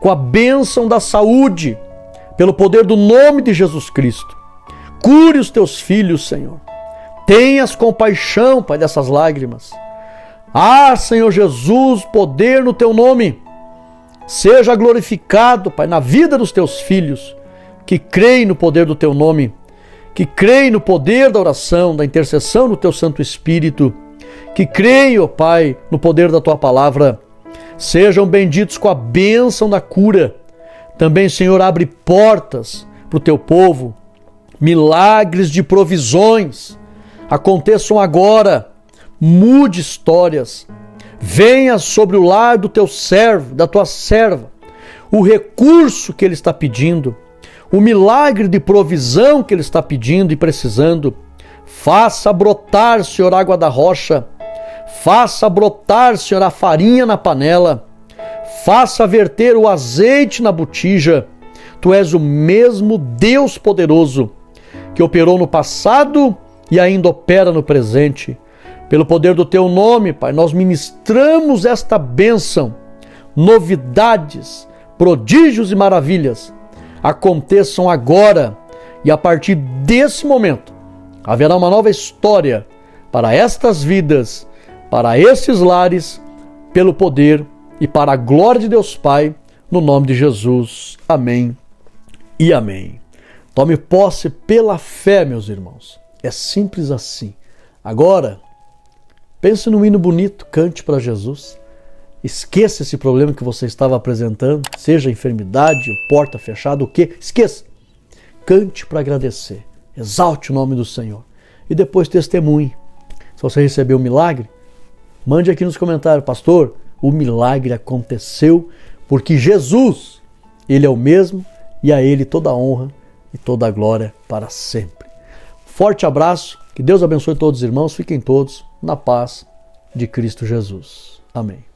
com a bênção da saúde, pelo poder do nome de Jesus Cristo. Cure os Teus filhos, Senhor. Tenhas compaixão, Pai, dessas lágrimas. Ah, Senhor Jesus, poder no Teu nome. Seja glorificado, Pai, na vida dos Teus filhos, que creem no poder do Teu nome, que creem no poder da oração, da intercessão do Teu Santo Espírito, que creem, ó Pai, no poder da Tua palavra, Sejam benditos com a bênção da cura. Também, Senhor, abre portas para o teu povo. Milagres de provisões aconteçam agora. Mude histórias. Venha sobre o lar do teu servo, da tua serva, o recurso que ele está pedindo, o milagre de provisão que ele está pedindo e precisando. Faça brotar, Senhor, água da rocha. Faça brotar, Senhor, a farinha na panela. Faça verter o azeite na botija. Tu és o mesmo Deus poderoso que operou no passado e ainda opera no presente. Pelo poder do teu nome, Pai, nós ministramos esta bênção. Novidades, prodígios e maravilhas aconteçam agora, e a partir desse momento haverá uma nova história para estas vidas, para esses lares, pelo poder e para a glória de Deus Pai, no nome de Jesus. Amém e amém. Tome posse pela fé, meus irmãos. É simples assim. Agora, pense num hino bonito, cante para Jesus. Esqueça esse problema que você estava apresentando, seja enfermidade, porta fechada, o quê? Esqueça. Cante para agradecer. Exalte o nome do Senhor. E depois testemunhe. Se você recebeu um milagre, mande aqui nos comentários: pastor, o milagre aconteceu porque Jesus, Ele é o mesmo e a Ele toda a honra e toda a glória para sempre. Forte abraço, que Deus abençoe todos os irmãos, fiquem todos na paz de Cristo Jesus. Amém.